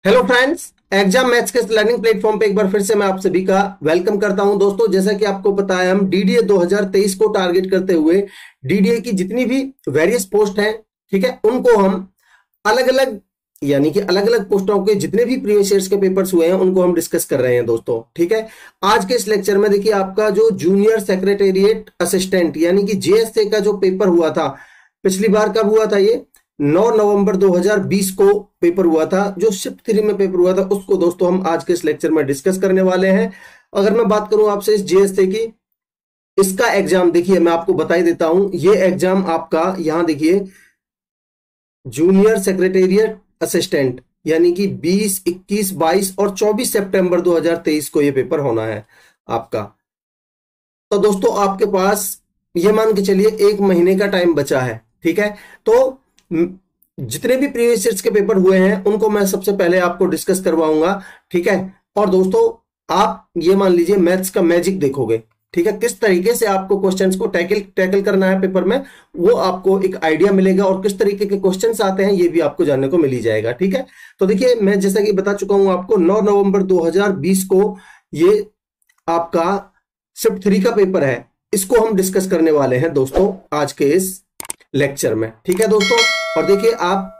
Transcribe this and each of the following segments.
Hello friends, exam maths के learning platform पे एक बार फिर से मैं आप सभी का वेलकम करता हूं। दोस्तों, जैसा कि आपको पता है, हम डीडीए 2023 को टारगेट करते हुए डीडीए की जितनी भी वेरियस पोस्ट हैं, ठीक है, उनको हम अलग अलग यानी कि अलग अलग पोस्टों के जितने भी प्रीवियस ईयर्स के पेपर्स हुए हैं उनको हम डिस्कस कर रहे हैं दोस्तों। ठीक है, आज के इस लेक्चर में देखिए, आपका जो जूनियर सेक्रेटेरिएट असिस्टेंट यानी कि जेएसए का जो पेपर हुआ था, पिछली बार कब हुआ था? ये 9 नवंबर 2020 को पेपर हुआ था। जो शिफ्ट 3 में पेपर हुआ था उसको दोस्तों हम आज के इस लेक्चर में डिस्कस करने वाले हैं। अगर मैं बात करूं आपसे इस जेएसए की, इसका एग्जाम देखिए, मैं आपको बता ही देता हूं। ये एग्जाम आपका यहां देखिए, जूनियर सेक्रेटेरिएट असिस्टेंट यानी कि 20, 21, 22 और 24 सितंबर 2023 को ये पेपर होना है आपका। तो दोस्तों, आपके पास ये मान के चलिए 1 महीने का टाइम बचा है। ठीक है, तो जितने भी प्रीवियस ईयर्स के पेपर हुए हैं उनको मैं सबसे पहले आपको डिस्कस करवाऊंगा। ठीक है, और दोस्तों, आप ये मान लीजिए मैथ्स का मैजिक देखोगे। ठीक है, किस तरीके से आपको क्वेश्चंस को टैकल करना है पेपर में, वो आपको एक आइडिया मिलेगा, और किस तरीके के क्वेश्चंस आते हैं ये भी आपको जानने को मिल ही जाएगा। ठीक है, तो देखिए, मैं जैसा कि बता चुका हूं आपको, 9 नवंबर 2020 को ये आपका शिफ्ट 3 का पेपर है। इसको हम डिस्कस करने वाले हैं दोस्तों आज के इस लेक्चर में। ठीक है दोस्तों, और देखिए, आप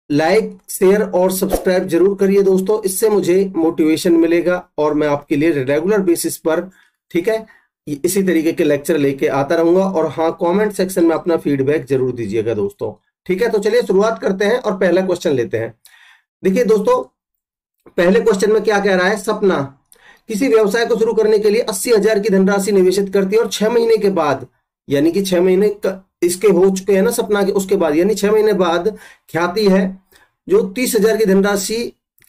लाइक, शेयर और सब्सक्राइब जरूर करिए दोस्तों, इससे मुझे मोटिवेशन मिलेगा और मैं आपके लिए रेगुलर बेसिस पर, ठीक है, इसी तरीके के लेक्चर लेके आता रहूंगा। और हाँ, कमेंट सेक्शन में अपना फीडबैक जरूर दीजिएगा दोस्तों। ठीक है, तो चलिए शुरुआत करते हैं और पहला क्वेश्चन लेते हैं। देखिए दोस्तों, पहले क्वेश्चन में क्या कह रहा है? सपना किसी व्यवसाय को शुरू करने के लिए 80,000 की धनराशि निवेशित करती है और 6 महीने के बाद, यानी कि 6 महीने इसके हो चुके हैं ना सपना के, उसके बाद यानी 6 महीने बाद ख्याति है जो 30,000 की धनराशि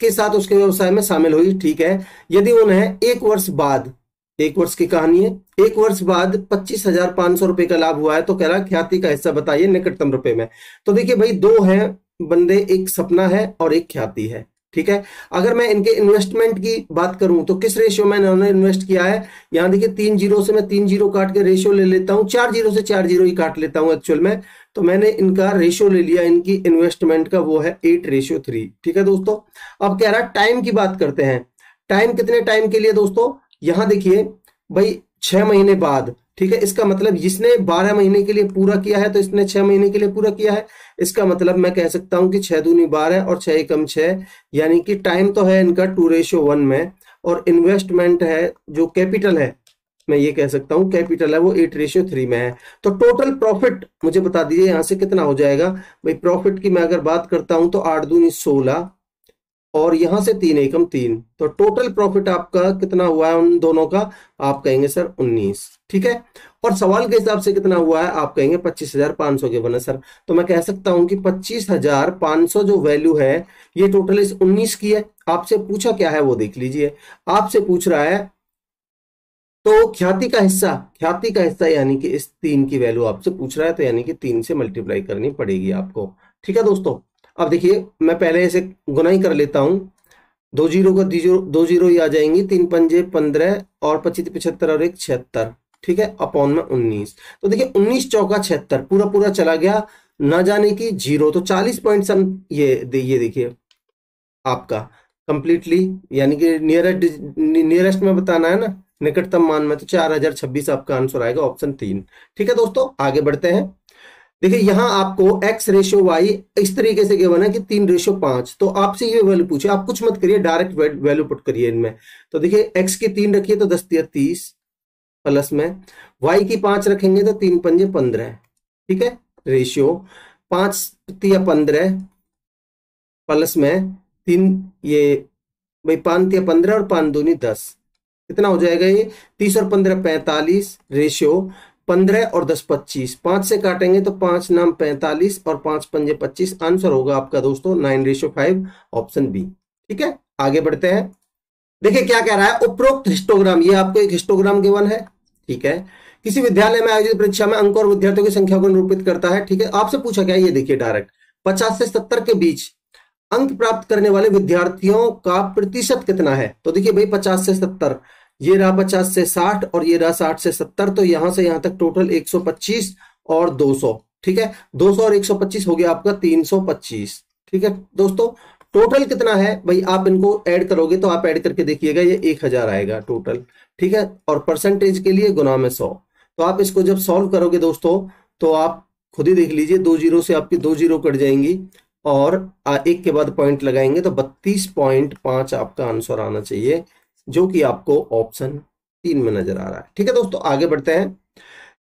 के साथ उसके व्यवसाय में शामिल हुई। ठीक है, यदि उन्हें 1 वर्ष बाद, 1 वर्ष की कहानी है, 1 वर्ष बाद 25,500 रुपए का लाभ हुआ है, तो कह रहा ख्याति का हिस्सा बताइए निकटतम रुपए में। तो देखिए भाई, दो हैं बंदे, एक सपना है और एक ख्याति है। ठीक है, अगर मैं इनके इन्वेस्टमेंट की बात करूं तो किस रेशियो में इन्होंने इन्वेस्ट किया है? यहां देखिए, 3 जीरो से मैं 3 जीरो काट के रेशियो ले लेता हूं, 4 जीरो से 4 जीरो ही काट लेता हूं एक्चुअल में। तो मैंने इनका रेशियो ले लिया, इनकी इन्वेस्टमेंट का, वो है 8:3। ठीक है दोस्तों, अब कह रहा है टाइम की बात करते हैं। टाइम कितने टाइम के लिए दोस्तों? यहां देखिए भाई, 6 महीने बाद। ठीक है, इसका मतलब इसने 12 महीने के लिए पूरा किया है, तो इसने 6 महीने के लिए पूरा किया है। इसका मतलब मैं कह सकता हूं कि 6 दूनी 12 और 6 एकम 6, यानी कि टाइम तो है इनका 2:1 में, और इन्वेस्टमेंट है जो कैपिटल है, मैं ये कह सकता हूं कैपिटल है, वो 8:3 में है। तो टोटल प्रॉफिट मुझे बता दीजिए यहां से कितना हो जाएगा भाई। प्रॉफिट की मैं अगर बात करता हूं तो 8 दूनी 16 और यहां से 3 एकम 3, तो टोटल प्रॉफिट आपका कितना हुआ है उन दोनों का? आप कहेंगे सर 19। ठीक है, और सवाल के हिसाब से कितना हुआ है? आप कहेंगे 25,500 के बना सर। तो मैं कह सकता हूं कि 25,500 जो वैल्यू है, ये टोटल इस 19 की है। आपसे पूछा क्या है वो देख लीजिए। आपसे पूछ रहा है तो ख्याति का हिस्सा यानी कि इस 3 की वैल्यू आपसे पूछ रहा है, तो यानी कि 3 से मल्टीप्लाई करनी पड़ेगी आपको। ठीक है दोस्तों, अब देखिए, मैं पहले इसे गुना ही कर लेता हूं। 2 जीरो का 2 जीरो ही आ जाएंगी, 3 पंजे 15 और 25 75 और 1 76। ठीक है, अपॉन में 19। तो देखिए, 19 चौका 76, पूरा पूरा चला गया, ना जाने की जीरो, तो 40 पॉइंट सम, ये देखिए आपका कंप्लीटली, यानी कि नियरेस्ट में बताना है ना, निकटतम मान में, तो 4026 आपका आंसर आएगा, ऑप्शन 3। ठीक है दोस्तों, आगे बढ़ते हैं। देखिए, यहां आपको x रेशियो y इस तरीके से गिवन है कि 3:5, तो आपसे ये वैल्यू पूछे, आप कुछ मत करिए, डायरेक्ट वैल्यू पुट करिए इनमें। तो देखिए, x की 3 रखिए तो 10 × 30 प्लस में, y की 5 रखेंगे तो 3 पंजे 15। ठीक है, रेशियो 5 × 15 प्लस में 3, ये भाई 5 × 15 और 5 दूनी 10, कितना हो जाएगा ये? 30 और 15 45, रेशियो 15 और 10 25, 5 से काटेंगे तो 5 नाम 45 और 5 पंजे 25, आंसर होगा आपका दोस्तों 9:5, ऑप्शन बी। ठीक है, आगे बढ़ते हैं। देखिए क्या कह रहा है, उपरोक्त हिस्टोग्राम, ये आपको एक हिस्टोग्राम गिवन है। ठीक है, किसी विद्यालय में आयोजित परीक्षा में अंकों और विद्यार्थियों की संख्या को निरूपित करता है। ठीक है, आपसे पूछा क्या, ये देखिए डायरेक्ट 50 से 70 के बीच अंक प्राप्त करने वाले विद्यार्थियों का प्रतिशत कितना है? तो देखिए भाई, 50 से 70, ये रहा 50 से 60 और ये रहा 60 से 70, तो यहां से यहां तक टोटल 125 और 200। ठीक है, 200 और 125 हो गया आपका 325। ठीक है दोस्तों, टोटल कितना है भाई, आप इनको ऐड करोगे तो आप ऐड करके देखिएगा ये 1000 आएगा टोटल, ठीक है। और परसेंटेज के लिए गुना में 100। तो आप इसको जब सॉल्व करोगे दोस्तों तो आप खुद ही देख लीजिए, 2 जीरो से आपकी 2 जीरो कट जाएंगी और एक के बाद पॉइंट लगाएंगे तो 32.5 आपका आंसर आना चाहिए, जो कि आपको ऑप्शन 3 में नजर आ रहा है। ठीक है दोस्तों, आगे बढ़ते हैं।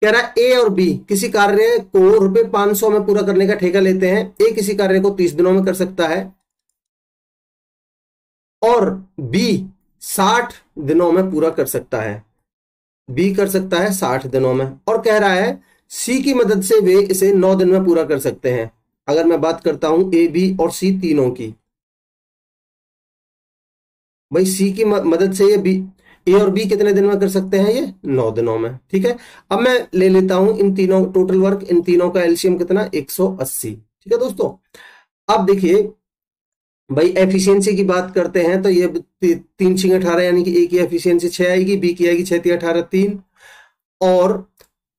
कह रहा है ए और बी किसी कार्य को रुपए 500 में पूरा करने का ठेका लेते हैं। ए किसी कार्य को 30 दिनों में कर सकता है और बी 60 दिनों में पूरा कर सकता है। बी कर सकता है 60 दिनों में, और कह रहा है सी की मदद से वे इसे 9 दिन में पूरा कर सकते हैं। अगर मैं बात करता हूं ए बी और सी तीनों की, भाई सी की मदद से ये बी, ए और बी कितने दिन में कर सकते हैं, ये 9 दिनों में। ठीक है, अब मैं ले लेता हूं इन तीनों टोटल वर्क, इन तीनों का एलसीएम कितना, 180। ठीक है दोस्तों, अब देखिए भाई एफिशिएंसी की बात करते हैं तो ये 3 6 18 यानी कि ए की एफिशिएंसी 6 आएगी, बी की आएगी 6 3 18 3, और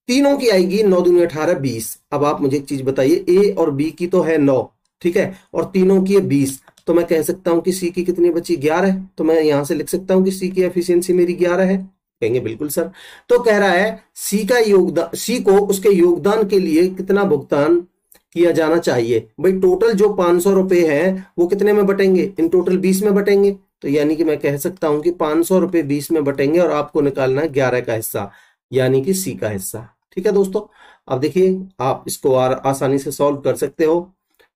तीनों की आएगी 9 दूनी 18 20। अब आप मुझे एक चीज बताइए, ए और बी की तो है 9, ठीक है, और तीनों की है 20, तो मैं कह सकता हूं कि सी की कितनी बची, 11। तो मैं यहां से लिख सकता हूं कि सी की एफिशिएंसी मेरी 11 है। कहेंगे बिल्कुल सर। तो कह रहा है सी का योगदान, सी को उसके योगदान के लिए कितना भुगतान किया जाना चाहिए। भाई टोटल जो 500 रुपए है वो कितने में बटेंगे, इन टोटल 20 में बटेंगे। तो यानी कि मैं कह सकता हूं कि 500 रुपए 20 में बटेंगे और आपको निकालना है 11 का हिस्सा, यानी कि सी का हिस्सा। ठीक है दोस्तों, अब देखिए आप इसको आसानी से सॉल्व कर सकते हो।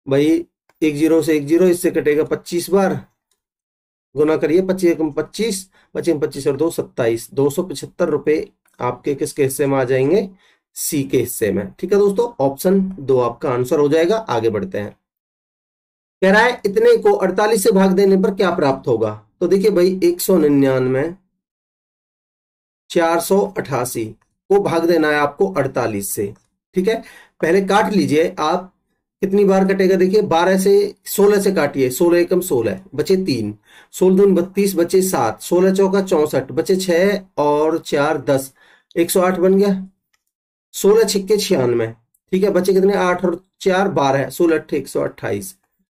भाई 1 जीरो से 1 जीरो, इससे कटेगा 25 बार, गुना करिए 25 एकम 25, 25 25 और 2 27, 275 रुपए आपके किसके हिस्से में आ जाएंगे, सी के हिस्से में। ठीक है दोस्तों, ऑप्शन 2 आपका आंसर हो जाएगा। आगे बढ़ते हैं। कह रहा है इतने को 48 से भाग देने पर क्या प्राप्त होगा। तो देखिए भाई 199 488 को भाग देना है आपको 48 से। ठीक है, पहले काट लीजिए आप, कितनी बार कटेगा देखिए, 12 से 16 से काटिए, 16 एकम 16 बचे 3, 16 दून 32 बचे 7, 16 चौका 64 बचे 6 और 4 10, 108 बन गया, 16 छिक्के 96। ठीक है, बचे कितने, 8 और 4 12, 16 अट्ठे 128,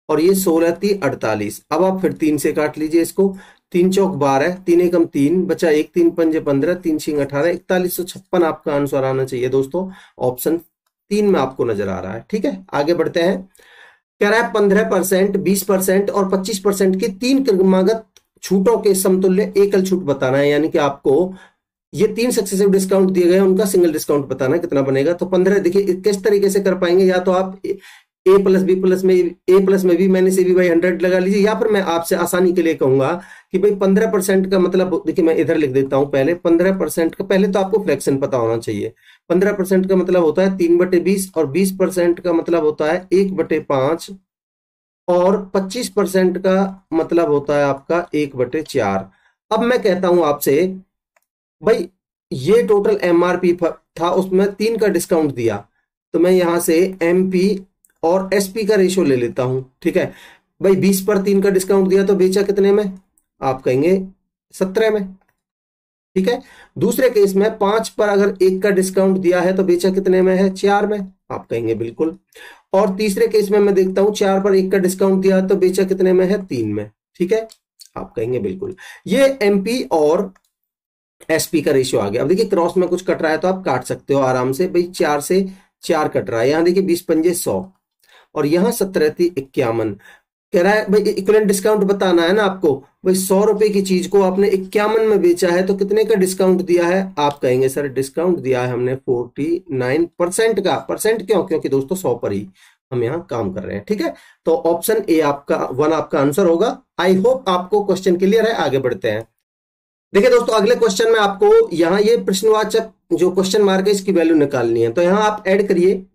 और ये 16 3 48। अब आप फिर 3 से काट लीजिए इसको, 3 चौक 12, 3 एकम 3 बचा 1, 3 पंजे 15, 3 छिंग 18, 4156 आपका आंसर आना चाहिए दोस्तों, ऑप्शन 3 में आपको नजर आ रहा है। ठीक है, आगे बढ़ते हैं। कह रहा है 15%, 20% और 25% की 3 क्रमागत छूटों के समतुल्य एकल छूट बताना है। यानी कि आपको ये 3 सक्सेसिव डिस्काउंट दिए गए, उनका सिंगल डिस्काउंट बताना है कितना बनेगा। तो 15, देखिए किस तरीके से कर पाएंगे, या तो आप ए प्लस बी प्लस में, ए प्लस में भी मैंने से भी भाई 100 लगा लीजिए, या फिर मैं आपसे आसानी के लिए कहूंगा कि भाई 15% का मतलब, देखिए मैं इधर लिख देता हूं पहले, 15% का पहले तो आपको फ्रैक्शन पता होना चाहिए। 15% का मतलब होता है 3/20, और 20% का मतलब होता है 1/5, और 25% का मतलब होता है आपका 1/4। अब मैं कहता हूं आपसे भाई ये टोटल एमआरपी था, उसमें 3 का डिस्काउंट दिया, तो मैं यहां से एमपी और एसपी का रेशियो ले लेता हूं। ठीक है भाई, 20 पर 3 का डिस्काउंट दिया तो बेचा कितने में, आप कहेंगे 17 में। ठीक है, दूसरे केस में 5 पर अगर 1 का डिस्काउंट दिया है तो बेचा कितने में है, 4 में, आप कहेंगे बिल्कुल। और तीसरे केस में मैं देखता हूं 4 पर 1 का डिस्काउंट दिया तो बेचा कितने में है, 3 में। ठीक है, आप कहेंगे बिल्कुल। ये एमपी और एसपी का रेशियो आ गया। अब देखिए क्रॉस में कुछ कट रहा है तो आप काट सकते हो आराम से, भाई 4 से 4 कट रहा है, यहां देखिए 20 पंजे 100, और यहां 17 थी 51। कह रहा है भाई इक्विवेलेंट डिस्काउंट बताना है ना आपको, भाई 100 रुपए की चीज को आपने 51 में बेचा है तो कितने का डिस्काउंट दिया है, आप कहेंगे सर डिस्काउंट दिया है हमने 49% का। परसेंट क्यों, क्योंकि दोस्तों 100 पर ही हम यहाँ काम कर रहे हैं। ठीक है, तो ऑप्शन ए आपका 1 आपका आंसर होगा। आई होप आपको क्वेश्चन क्लियर है। आगे बढ़ते हैं। देखिए दोस्तों अगले क्वेश्चन में आपको यहाँ ये प्रश्नवाचक जो क्वेश्चन मार्क है इसकी वैल्यू निकालनी है। तो यहाँ आप ऐड करिए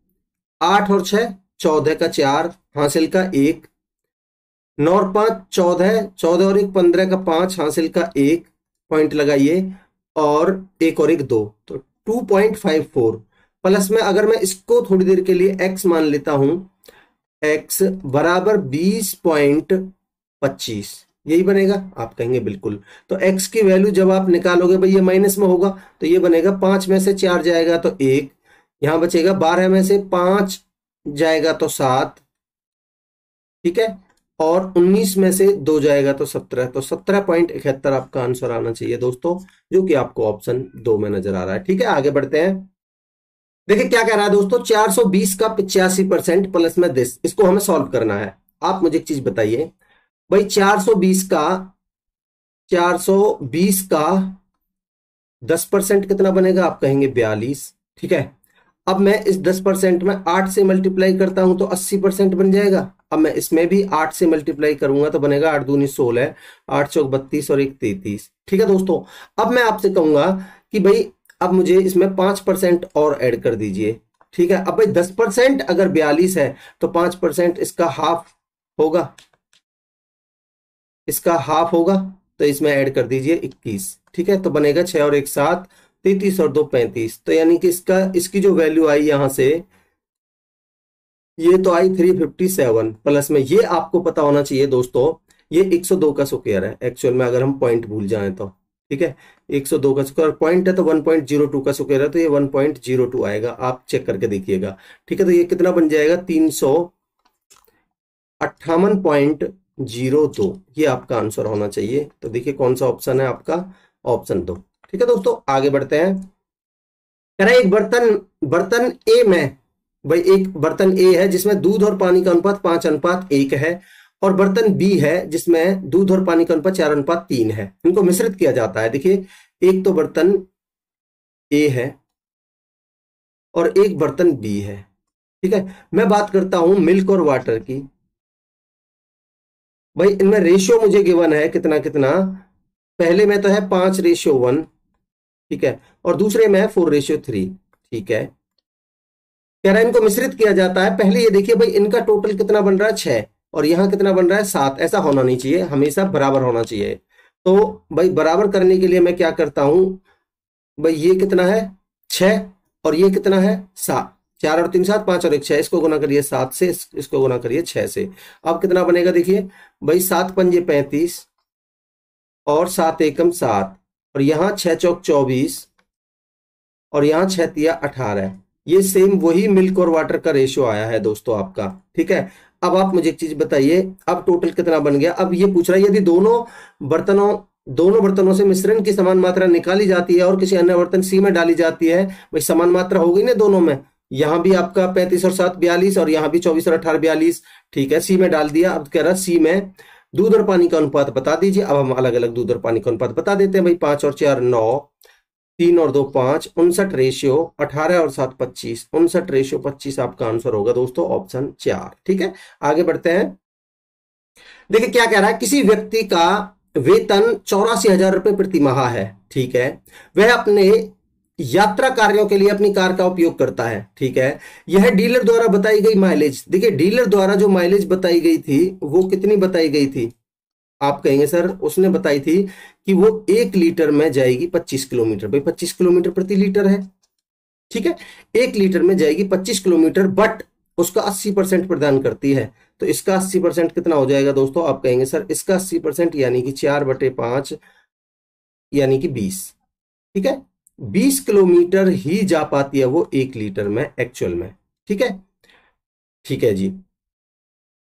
8 और 6 14 का 4 हासिल का 1, 9 और 5 14, 14 और 1 15 का 5 हासिल का 1 पॉइंट लगाइए, और 1 और 1 2, तो 2.54 प्लस में अगर मैं इसको थोड़ी देर के लिए x मान लेता हूं, x बराबर 20.25, यही बनेगा, आप कहेंगे बिल्कुल। तो x की वैल्यू जब आप निकालोगे भाई ये माइनस में होगा तो ये बनेगा 5 में से 4 जाएगा तो 1, यहां बचेगा 12 में से 5 जाएगा तो 7, ठीक है, और 19 में से 2 जाएगा तो 17, तो 17.71 आपका आंसर आना चाहिए दोस्तों, जो कि आपको ऑप्शन 2 में नजर आ रहा है। ठीक है, आगे बढ़ते हैं। देखिए क्या कह रहा है दोस्तों, 420 का 85% प्लस में 10, इसको हमें सॉल्व करना है। आप मुझे एक चीज बताइए भाई, 420 का 10% कितना बनेगा? आप कहेंगे 42। ठीक है, अब मैं इस 10% में 8 से मल्टीप्लाई करता हूं तो 80% बन जाएगा। अब मैं इसमें भी 8 से मल्टीप्लाई करूंगा तो बनेगा 8 दूनी 16, 8 चौक 32 और 1 33। ठीक है दोस्तों, अब मैं आपसे कहूंगा कि भाई अब मुझे इसमें 5% और ऐड कर दीजिए। ठीक है, अब भाई 10% अगर 42 है तो 5% इसका हाफ होगा, इसका हाफ होगा, तो इसमें ऐड कर दीजिए 21। ठीक है, तो बनेगा 6 और 1 7, 33 और 2 35। तो यानी कि इसकी जो वैल्यू आई यहां से, ये तो आई 357 प्लस में, ये आपको पता होना चाहिए दोस्तों, ये 102 का स्क्वायर है एक्चुअल में, अगर हम पॉइंट भूल जाएं तो। ठीक है, 102 का स्क्वायर पॉइंट है तो 1.02 का स्क्वायर है, तो ये 1.02 आएगा, आप चेक करके देखिएगा। ठीक है, तो ये कितना बन जाएगा? 358.02, ये आपका आंसर होना चाहिए। तो देखिए कौन सा ऑप्शन है आपका? ऑप्शन 2। ठीक है दोस्तों, आगे बढ़ते हैं। कह रहा है एक बर्तन ए में, भाई एक बर्तन ए है जिसमें दूध और पानी का अनुपात 5:1 है, और बर्तन बी है जिसमें दूध और पानी का अनुपात 4:3 है। इनको मिश्रित किया जाता है। देखिए, एक तो बर्तन ए है और एक बर्तन बी है। ठीक है, मैं बात करता हूं मिल्क और वाटर की। भाई इनमें रेशियो मुझे गिवन है कितना कितना, पहले में तो है 5:1, ठीक है, और दूसरे में है 4:3। ठीक है, कह रहा है इनको मिश्रित किया जाता है। पहले ये देखिए भाई, इनका टोटल कितना बन रहा है? 6, और यहां कितना बन रहा है? 7। ऐसा होना नहीं चाहिए, हमेशा बराबर होना चाहिए। तो भाई बराबर करने के लिए मैं क्या करता हूं, भाई ये कितना है? 6, और ये कितना है? 7। 4 और 3 7, 5 और 1 6, इसको गुना करिए 7 से, इसको गुना करिए 6 से। अब कितना बनेगा? देखिए भाई, 7 पंजे 35 और 7 एकम 7, और यहाँ 6 चौक 24 और यहाँ 6 तिया 18। ये सेम वही मिल्क और वाटर का रेशियो आया है दोस्तों आपका। ठीक है, अब आप मुझे एक चीज बताइए, अब टोटल कितना बन गया? अब ये पूछ रहा है यदि दोनों बर्तनों से मिश्रण की समान मात्रा निकाली जाती है और किसी अन्य बर्तन सी में डाली जाती है, भाई समान मात्रा हो गई ना दोनों में, यहां भी आपका 35 और 7 42, और यहां भी 24 और 18 42। ठीक है, सी में डाल दिया। अब कह रहा सी में दूध और पानी का अनुपात बता दीजिए। अब हम अलग अलग दूध और पानी का अनुपात बता देते हैं। भाई 5 और 4 9, 3 और 2 5, 59 18 और 7 25, 59:25 आपका आंसर होगा दोस्तों, ऑप्शन 4। ठीक है, आगे बढ़ते हैं। देखिए क्या कह रहा है, किसी व्यक्ति का वेतन 84,000 रुपए प्रति माह है। ठीक है, वह अपने यात्रा कार्यों के लिए अपनी कार का उपयोग करता है। ठीक है, यह डीलर द्वारा बताई गई माइलेज, देखिए डीलर द्वारा जो माइलेज बताई गई थी वो कितनी बताई गई थी? आप कहेंगे सर उसने बताई थी कि वो 1 लीटर में जाएगी 25 किलोमीटर। भाई 25 किलोमीटर प्रति लीटर है। ठीक है, 1 लीटर में जाएगी 25 किलोमीटर, बट उसका 80% प्रदान करती है। तो इसका 80% कितना हो जाएगा दोस्तों? आप कहेंगे सर इसका 80% यानी कि 4/5 यानी कि 20। ठीक है, 20 किलोमीटर ही जा पाती है वो 1 लीटर में एक्चुअल में। ठीक है, ठीक है जी।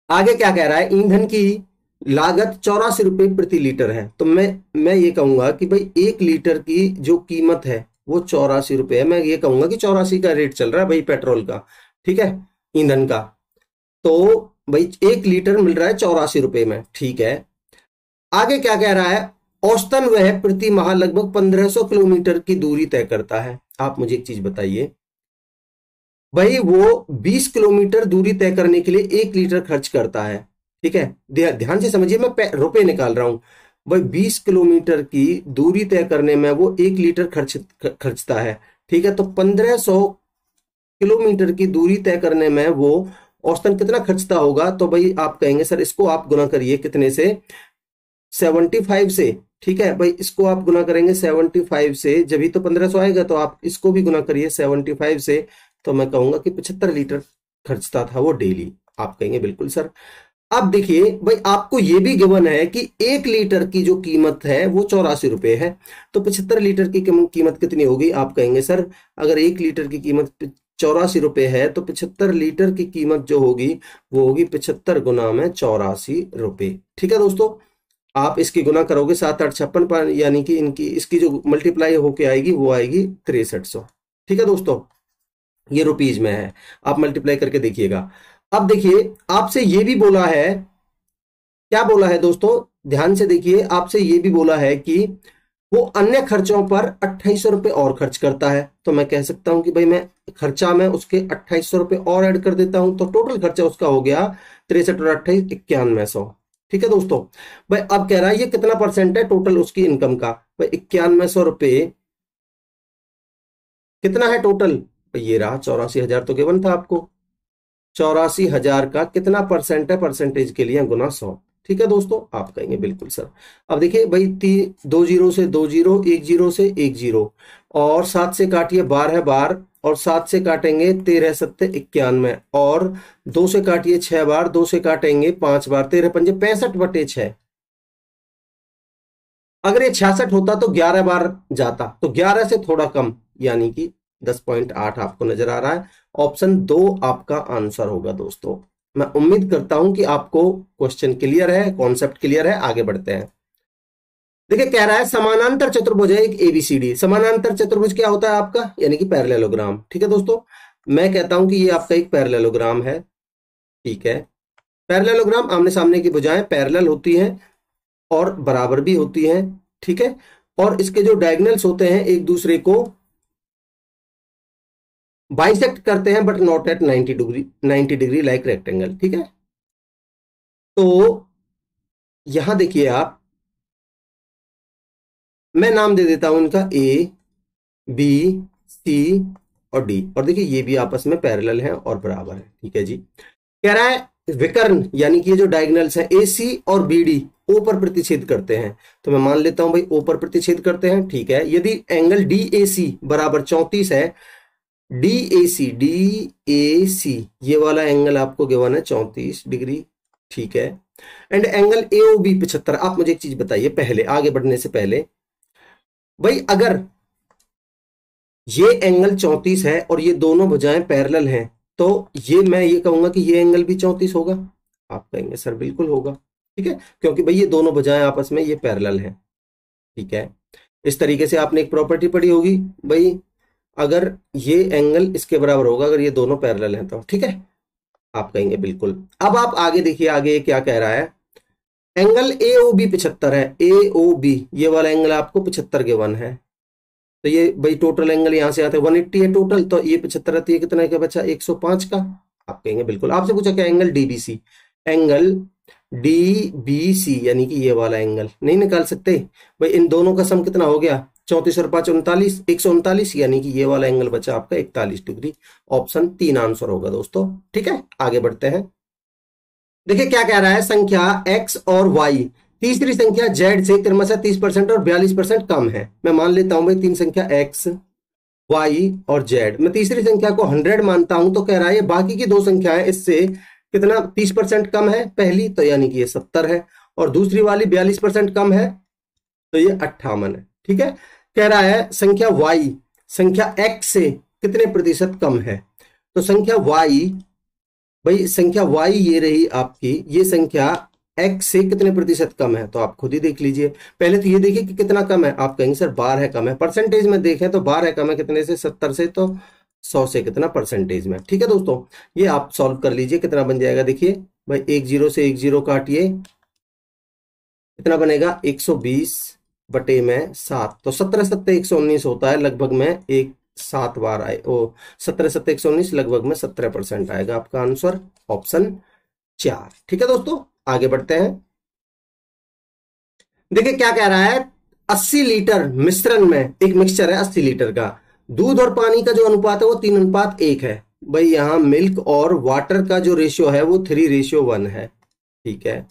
आगे क्या कह रहा है, ईंधन की लागत 84 रुपए प्रति लीटर है। तो मैं ये कहूंगा कि भाई 1 लीटर की जो कीमत है वो 84 रुपए है। मैं ये कहूंगा कि 84 का रेट चल रहा है भाई पेट्रोल का, ठीक है, ईंधन का। तो भाई 1 लीटर मिल रहा है 84 रुपए में। ठीक है, आगे क्या कह रहा है, औसतन वह प्रति माह लगभग 1500 किलोमीटर की दूरी तय करता है। आप मुझे एक चीज बताइए, भाई वो 20 किलोमीटर दूरी तय करने के लिए 1 लीटर खर्च करता है। ठीक है, ध्यान से समझिए, मैं रुपए निकाल रहा हूं। भाई 20 किलोमीटर की दूरी तय करने में वो 1 लीटर खर्चता है। ठीक है, तो 1500 किलोमीटर की दूरी तय करने में वो औसतन कितना खर्चता होगा? तो भाई आप कहेंगे सर इसको आप गुना करिए कितने से? 75 से। ठीक है भाई, इसको आप गुना करेंगे 75 से, जब ही तो 1500 आएगा, तो आप इसको भी गुना करिए 75 से। तो मैं कहूंगा कि 75 लीटर खर्चता था वो डेली। आप कहेंगे बिल्कुल सर। अब देखिए भाई, आपको ये भी गिवन है कि 1 लीटर की जो कीमत है वो 84 रुपए है, तो 75 लीटर की कीमत कितनी होगी? आप कहेंगे सर अगर 1 लीटर की कीमत ₹84 है, तो 75 लीटर की कीमत जो होगी वो होगी 75 गुना में ₹84। ठीक है दोस्तों, आप इसकी गुना करोगे 7, 8, 56, यानी कि इनकी इसकी जो मल्टीप्लाई होके आएगी वो आएगी 6300। ठीक है दोस्तों, ये रुपीज में है, आप मल्टीप्लाई करके देखिएगा। अब देखिए आपसे ये भी बोला है, क्या बोला है दोस्तों, ध्यान से देखिए, आपसे ये भी बोला है कि वो अन्य खर्चों पर ₹2800 और खर्च करता है। तो मैं कह सकता हूं कि भाई मैं खर्चा में उसके ₹2800 और ऐड कर देता हूं, तो टोटल खर्चा उसका हो गया 63 और 28 9100। ठीक है दोस्तों, भाई अब कह रहा है ये कितना परसेंट है टोटल उसकी इनकम का। भाई ₹9100 कितना है टोटल, भाई ये रहा 84,000 तो गिवन था आपको। 84,000 का कितना परसेंट है, परसेंटेज के लिए गुना 100। ठीक है दोस्तों, आप कहेंगे बिल्कुल सर। अब देखिए भाई 2 जीरो से 2 जीरो, 1 जीरो से 1 जीरो, और 7 से काटिए 12 बार, और 7 से काटेंगे 13 7 91, और 2 से काटिए 6 बार, 2 से काटेंगे 5 बार, 13 पंजे 65/6। अगर ये 66 होता तो 11 बार जाता, तो 11 से थोड़ा कम, यानी कि 10.8 आपको नजर आ रहा है। ऑप्शन 2 आपका आंसर होगा दोस्तों। मैं उम्मीद करता हूं कि आपको क्वेश्चन क्लियर है, कॉन्सेप्ट क्लियर है। आगे बढ़ते हैं। देखिए कह रहा है समानांतर चतुर्भुज है एक एबीसीडी। समानांतर चतुर्भुज क्या होता है आपका, यानी कि पैरेललोग्राम। ठीक है दोस्तों, मैं कहता हूं कि ये आपका एक पैरेललोग्राम है। ठीक है, पैरेललोग्राम आमने सामने की भुजाएं पैरेलल होती हैं और बराबर भी होती हैं। ठीक है, और इसके जो डायगोनल्स होते हैं एक दूसरे को बाइसेक्ट करते हैं, but not at 90 degree like rectangle. ठीक है, तो यहां देखिए आप, मैं नाम दे देता हूं इनका ए बी सी और डी, और देखिए ये भी आपस में पैरेलल हैं और बराबर है। ठीक है जी, कह रहा है विकर्ण, यानी कि ये जो डायगोनल्स हैं ए सी और बी डी ओ पर प्रतिच्छेद करते हैं। तो मैं मान लेता हूं भाई ओ पर प्रतिच्छेद करते हैं। ठीक है, यदि एंगल डी ए सी बराबर 34 है, डी ए सी ये वाला एंगल आपको गिवन है 34 डिग्री। ठीक है, and angle A O B 75। आप मुझे एक चीज बताइए पहले, आगे बढ़ने से पहले, भाई अगर ये एंगल 34 है और ये दोनों भुजाएं पैरेलल हैं, तो ये मैं ये कहूंगा कि ये एंगल भी 34 होगा। आप कहेंगे सर बिल्कुल होगा। ठीक है, क्योंकि भाई ये दोनों भुजाएं आपस में ये पैरेलल हैं। ठीक है, इस तरीके से आपने एक प्रॉपर्टी पढ़ी होगी, भाई अगर ये एंगल इसके बराबर होगा अगर ये दोनों पैरेलल हैं तो। ठीक है, आप कहेंगे बिल्कुल। अब आप आगे देखिए, आगे क्या कह रहा है, एंगल ए ओ बी 75 है। ए ओ बी ये वाला एंगल आपको 75 के 1 है, तो ये भाई टोटल एंगल यहां से आते हैं 180 है टोटल, तो ये 75 रहती है, कितना का बचा 105 का। आप कहेंगे बिल्कुल। आपसे पूछा क्या, एंगल डीबीसी, एंगल डीबीसी यानी कि ये वाला एंगल नहीं निकाल सकते भाई, इन दोनों का सम कितना हो गया 34 और 5 39, 139, यानी कि ये वाला एंगल बचा आपका 41 डिग्री। ऑप्शन 3 आंसर होगा दोस्तों। ठीक है, आगे बढ़ते हैं। देखिए क्या कह रहा है, संख्या x और y, तीसरी संख्या z से क्रमशः 30% और 42% कम है। मैं मान लेता हूं भाई तीन संख्या x y और z, मैं तीसरी संख्या को 100 मानता हूं, तो कह रहा है बाकी की दो संख्याएं इससे कितना 30% कम है पहली, तो यानी कि ये 70 है, और दूसरी वाली 42% कम है, तो ये 58 है। ठीक है, कह रहा है संख्या y संख्या x से कितने प्रतिशत कम है, तो संख्या y, भाई संख्या y ये रही आपकी, ये संख्या x से कितने प्रतिशत कम है, तो आप खुद ही देख लीजिए। पहले तो ये देखिए कि कितना कम है, आप कहेंगे सर 12 कम है। परसेंटेज में देखें तो 12 कम है कितने से, 70 से, तो 100 से कितना परसेंटेज में। ठीक है दोस्तों, ये आप सॉल्व कर लीजिए, कितना बन जाएगा। देखिए भाई 1 जीरो से 1 जीरो काटिए, कितना बनेगा 120/7, तो 17 7 119 होता है, लगभग में एक 7 बार आए, ओ 17 7 119 लगभग में 17% आएगा आपका आंसर, ऑप्शन 4। ठीक है दोस्तों, आगे बढ़ते हैं। देखिए क्या कह रहा है, 80 लीटर मिश्रण में, एक मिक्सचर है 80 लीटर का, दूध और पानी का जो अनुपात है वो 3:1 है। भाई यहाँ मिल्क और वाटर का जो रेशियो है वो 3:1 है। ठीक है,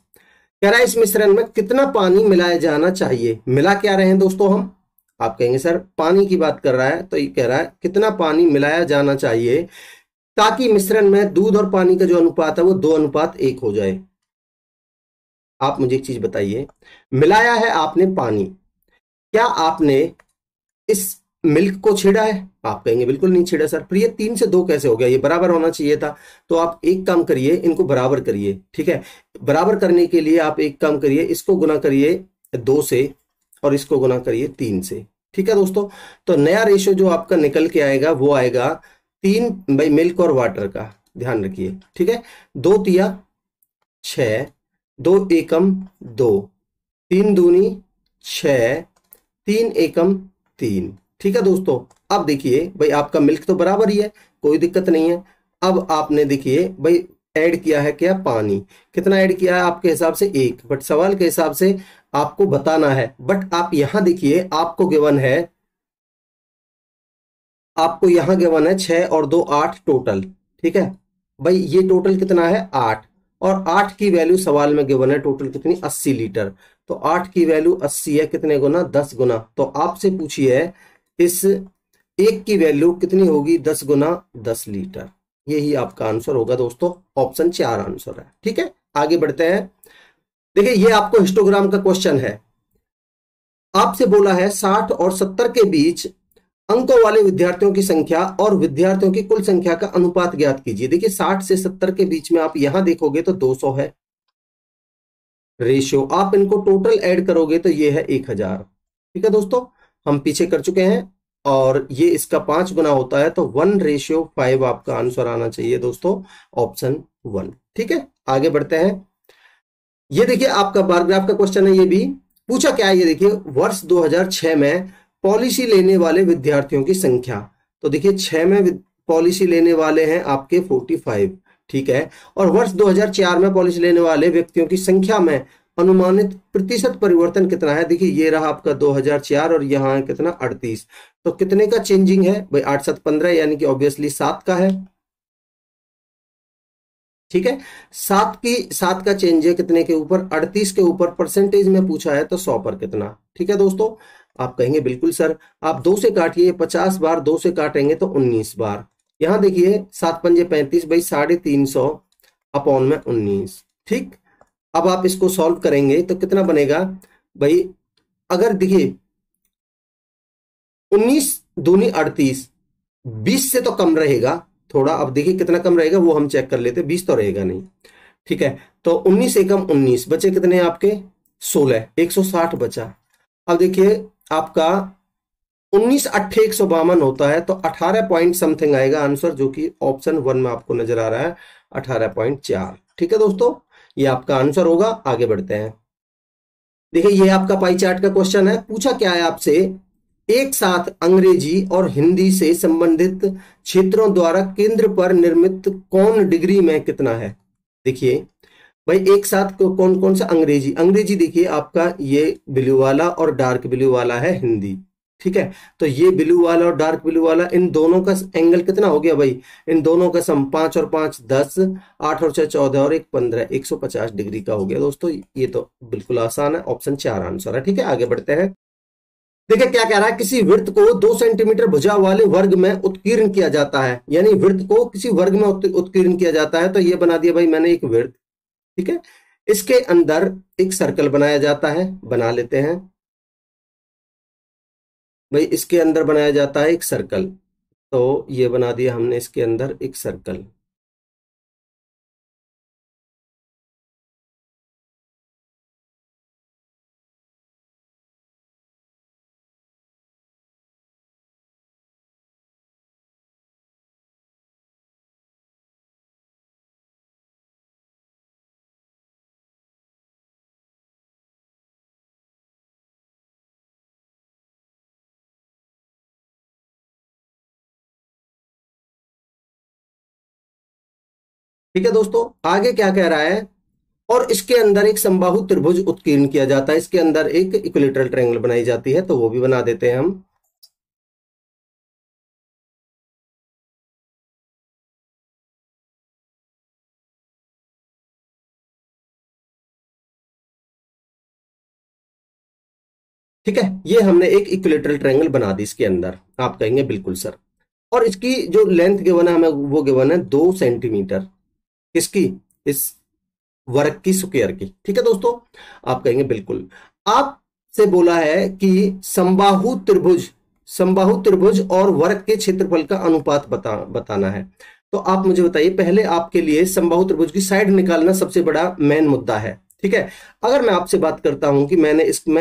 कह रहा है इस मिश्रण में कितना पानी मिलाया जाना चाहिए। मिला क्या रहे हैं दोस्तों हम, आप कहेंगे सर पानी की बात कर रहा है, तो ये कह रहा है कितना पानी मिलाया जाना चाहिए ताकि मिश्रण में दूध और पानी का जो अनुपात है वो 2:1 हो जाए। आप मुझे एक चीज बताइए, मिलाया है आपने पानी, क्या आपने इस मिल्क को छेड़ा है? आप कहेंगे बिल्कुल नहीं छेड़ा सर। पर ये 3 से 2 कैसे हो गया? ये बराबर होना चाहिए था। तो आप एक काम करिए, इनको बराबर करिए, ठीक है। बराबर करने के लिए आप एक काम करिए, इसको गुना करिए 2 से और इसको गुना करिए 3 से, ठीक है दोस्तों। तो नया रेशियो जो आपका निकल के आएगा वो आएगा 3 भाई मिल्क और वाटर का, ध्यान रखिए, ठीक है। 2 तिया 6, 2 एकम 2, 3 दूनी 6, 3 एकम 3, ठीक है दोस्तों। अब देखिए भाई आपका मिल्क तो बराबर ही है, कोई दिक्कत नहीं है। अब आपने देखिए भाई ऐड किया है क्या? पानी। कितना ऐड किया है आपके हिसाब से? 1, बट सवाल के हिसाब से आपको बताना है। बट आप यहां देखिए, आपको गिवन है, आपको यहां गिवन है 6 और 2 8 टोटल, ठीक है भाई। ये टोटल कितना है? 8, और 8 की वैल्यू सवाल में गिवन है टोटल कितनी? 80 लीटर। तो 8 की वैल्यू 80 है, कितने गुना? 10 गुना। तो आपसे पूछिए इस एक की वैल्यू कितनी होगी? 10 गुना 10 लीटर। यही आपका आंसर होगा दोस्तों, ऑप्शन 4 आंसर है, ठीक है। आगे बढ़ते हैं। देखिए ये आपको हिस्टोग्राम का क्वेश्चन है। आपसे बोला है 60 और 70 के बीच अंकों वाले विद्यार्थियों की संख्या और विद्यार्थियों की कुल संख्या का अनुपात ज्ञात कीजिए। देखिए 60 से 70 के बीच में आप यहां देखोगे तो 200 है रेशियो, आप इनको टोटल ऐड करोगे तो ये है 1000, ठीक है दोस्तों। हम पीछे कर चुके हैं, और ये इसका 5 गुना होता है, तो 1:5 आपका आंसर आना चाहिए दोस्तों, ऑप्शन 1, ठीक है। आगे बढ़ते हैं। ये देखिए आपका बार ग्राफ का क्वेश्चन है। ये भी पूछा क्या है, ये देखिए वर्ष 2006 में पॉलिसी लेने वाले विद्यार्थियों की संख्या। तो देखिए 6 में पॉलिसी लेने वाले हैं आपके 45, ठीक है। और वर्ष 2004 में पॉलिसी लेने वाले व्यक्तियों की संख्या में अनुमानित प्रतिशत परिवर्तन कितना है? देखिए ये रहा आपका 2004 और यहाँ है कितना? 38। तो कितने का चेंजिंग है भाई? 8 7 15, यानी कि ऑब्वियसली 7 का है, ठीक है। 7 का चेंज है कितने के ऊपर? 38 के ऊपर। परसेंटेज में पूछा है तो 100 पर कितना, ठीक है दोस्तों। आप कहेंगे बिल्कुल सर, आप 2 से काटिए, 50 बार 2 से काटेंगे तो 19 बार। यहां देखिए 7 पंजे 35 भाई 350 अपॉन में 19, ठीक। अब आप इसको सॉल्व करेंगे तो कितना बनेगा भाई? अगर देखिए 19 दूनी 38, 20 से तो कम रहेगा थोड़ा। अब देखिए कितना कम रहेगा वो हम चेक कर लेते, 20 तो रहेगा नहीं, ठीक है। तो 19 एकम 19 बचे कितने आपके? 16, 160 बचा। अब देखिए आपका 19 अट्ठे 152 होता है, तो 18 पॉइंट समथिंग आएगा आंसर, जो कि ऑप्शन 1 में आपको नजर आ रहा है 18.4, ठीक है दोस्तों। ये आपका आंसर होगा। आगे बढ़ते हैं। देखिए ये आपका पाई चार्ट का क्वेश्चन है। पूछा क्या है आपसे? एक साथ अंग्रेजी और हिंदी से संबंधित क्षेत्रों द्वारा केंद्र पर निर्मित कौन डिग्री में कितना है? देखिए भाई एक साथ कौन कौन सा अंग्रेजी, अंग्रेजी देखिए आपका ये ब्लू वाला और डार्क ब्लू वाला है हिंदी, ठीक है। तो ये ब्लू वाला और डार्क ब्लू वाला, इन दोनों का एंगल कितना हो गया भाई? इन दोनों का सम 5 और 5 10, 8 और 6 14 और 1 15, 150 डिग्री का हो गया दोस्तों। ये तो बिल्कुल आसान है, ऑप्शन 4 आंसर है, ठीक है। आगे बढ़ते हैं। देखिए क्या कह रहा है? किसी वृत्त को 2 सेंटीमीटर भुजा वाले वर्ग में उत्कीर्ण किया जाता है, यानी वृत्त को किसी वर्ग में उत्कीर्ण किया जाता है। तो ये बना दिया भाई मैंने एक वृत्त, ठीक है। इसके अंदर एक सर्कल बनाया जाता है, बना लेते हैं भाई। इसके अंदर बनाया जाता है एक सर्कल, तो ये बना दिया हमने इसके अंदर एक सर्कल। ठीक है दोस्तों, आगे क्या कह रहा है? और इसके अंदर एक समबाहु त्रिभुज उत्कीर्ण किया जाता है, इसके अंदर एक इक्विलेटरल ट्रायंगल बनाई जाती है, तो वो भी बना देते हैं हम। ठीक है, ये हमने एक इक्विलेटरल ट्रायंगल बना दी इसके अंदर। आप कहेंगे बिल्कुल सर। और इसकी जो लेंथ गिवन है हमें, वो गिवन है 2 सेंटीमीटर। किसकी? इस वर्ग की, स्क्वायर की, ठीक है दोस्तों। आप कहेंगे बिल्कुल। आपसे बोला है कि समबाहु त्रिभुज, समबाहु त्रिभुज और वर्ग के क्षेत्रफल का अनुपात बताना है। तो आप मुझे बताइए, पहले आपके लिए समबाहु त्रिभुज की साइड निकालना सबसे बड़ा मेन मुद्दा है, ठीक है। अगर मैं आपसे बात करता हूं कि मैं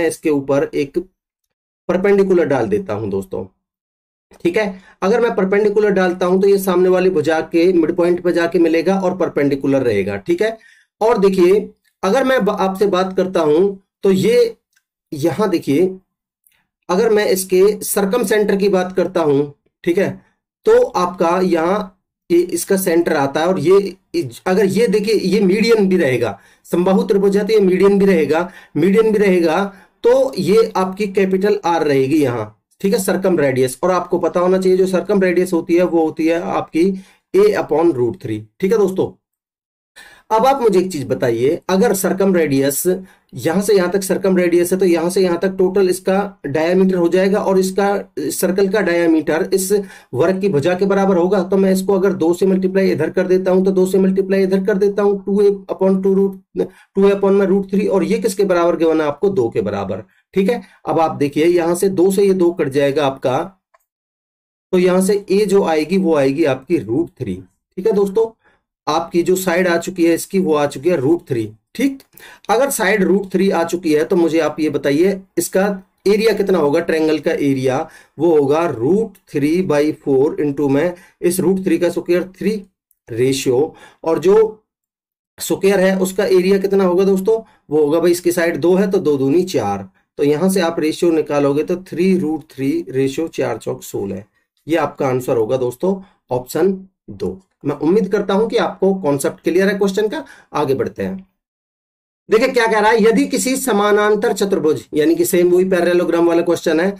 इसके ऊपर एक परपेंडिकुलर डाल देता हूं दोस्तों, ठीक है। अगर मैं परपेंडिकुलर डालता हूं तो ये सामने वाली भुजा के मिड पॉइंट पे जाके मिलेगा और परपेंडिकुलर रहेगा, ठीक है। और देखिए, अगर मैं आपसे बात करता हूं तो ये यहां देखिए, अगर मैं इसके सरकम सेंटर की बात करता हूं, ठीक है, तो आपका यहां ये इसका सेंटर आता है। और ये अगर ये देखिए, ये मीडियन भी रहेगा, समबाहु त्रिभुज है तो ये मीडियन भी रहेगा, मीडियन भी रहेगा, तो ये आपकी कैपिटल आर रहेगी यहां, ठीक है, सरकम रेडियस। और आपको पता होना चाहिए जो सरकम रेडियस होती है वो होती है आपकी a/√3, ठीक है दोस्तों। अब आप मुझे एक चीज बताइए, अगर सरकम रेडियस यहां से यहां तक सरकम रेडियस है तो यहां से यहां तक टोटल इसका डायामीटर हो जाएगा, और इसका सर्कल का डायामीटर इस वर्ग की भुजा के बराबर होगा। तो मैं इसको अगर 2 से मल्टीप्लाई इधर कर देता हूं तो 2 से मल्टीप्लाई इधर कर देता हूं, 2a/√3, और ये किसके बराबर गिवन है आपको, 2 के बराबर, ठीक है। अब आप देखिए, यहां से 2 से ये 2 कट जाएगा आपका, तो यहां से a जो आएगी वो आएगी आपकी √3, ठीक है दोस्तों। आपकी जो साइड आ चुकी है इसकी वो आ चुकी है √3, ठीक। अगर साइड √3 आ चुकी है तो मुझे आप ये बताइए इसका एरिया कितना होगा, ट्रायंगल का एरिया वो होगा √3/4 इंटू में इस √3 का स्क्वायर 3 रेशियो, और जो स्क्वायर है उसका एरिया कितना होगा दोस्तों, वो होगा भाई इसकी साइड 2 है तो 2 दूनी 4, तो यहां से आप रेशियो निकालोगे तो 3√3 रेशियो 4 चौक 16, ये आपका आंसर होगा दोस्तों ऑप्शन 2। मैं उम्मीद करता हूं कि आपको कॉन्सेप्ट क्लियर है क्वेश्चन का। आगे बढ़ते हैं, देखिए क्या कह रहा है, यदि किसी समानांतर चतुर्भुज, यानी कि सेम वही पैरेललोग्राम वाला क्वेश्चन है,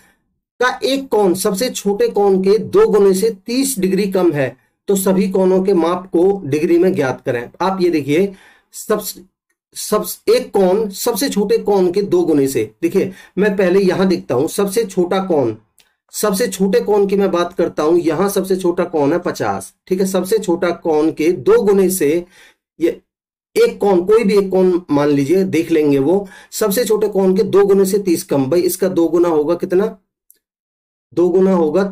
का एक कोण सबसे छोटे कोण के 2 गुने से 30 डिग्री कम है तो सभी कोणों के माप को डिग्री में ज्ञात करें। आप ये देखिए, एक कोण सबसे छोटे कोण के 2 गुने से, देखिए मैं पहले यहां देखता हूं सबसे छोटा कोण, सबसे छोटे कोण की मैं बात करता हूं, यहां सबसे छोटा कोण है 50, ठीक है। सबसे छोटा कोण के 2 गुने से, ये एक कोण, कोई भी एक कोण मान लीजिए, देख लेंगे वो, सबसे छोटे कोण के 2 गुने से 30 कम, भाई इसका 2 गुना होगा कितना, 2 गुना होगा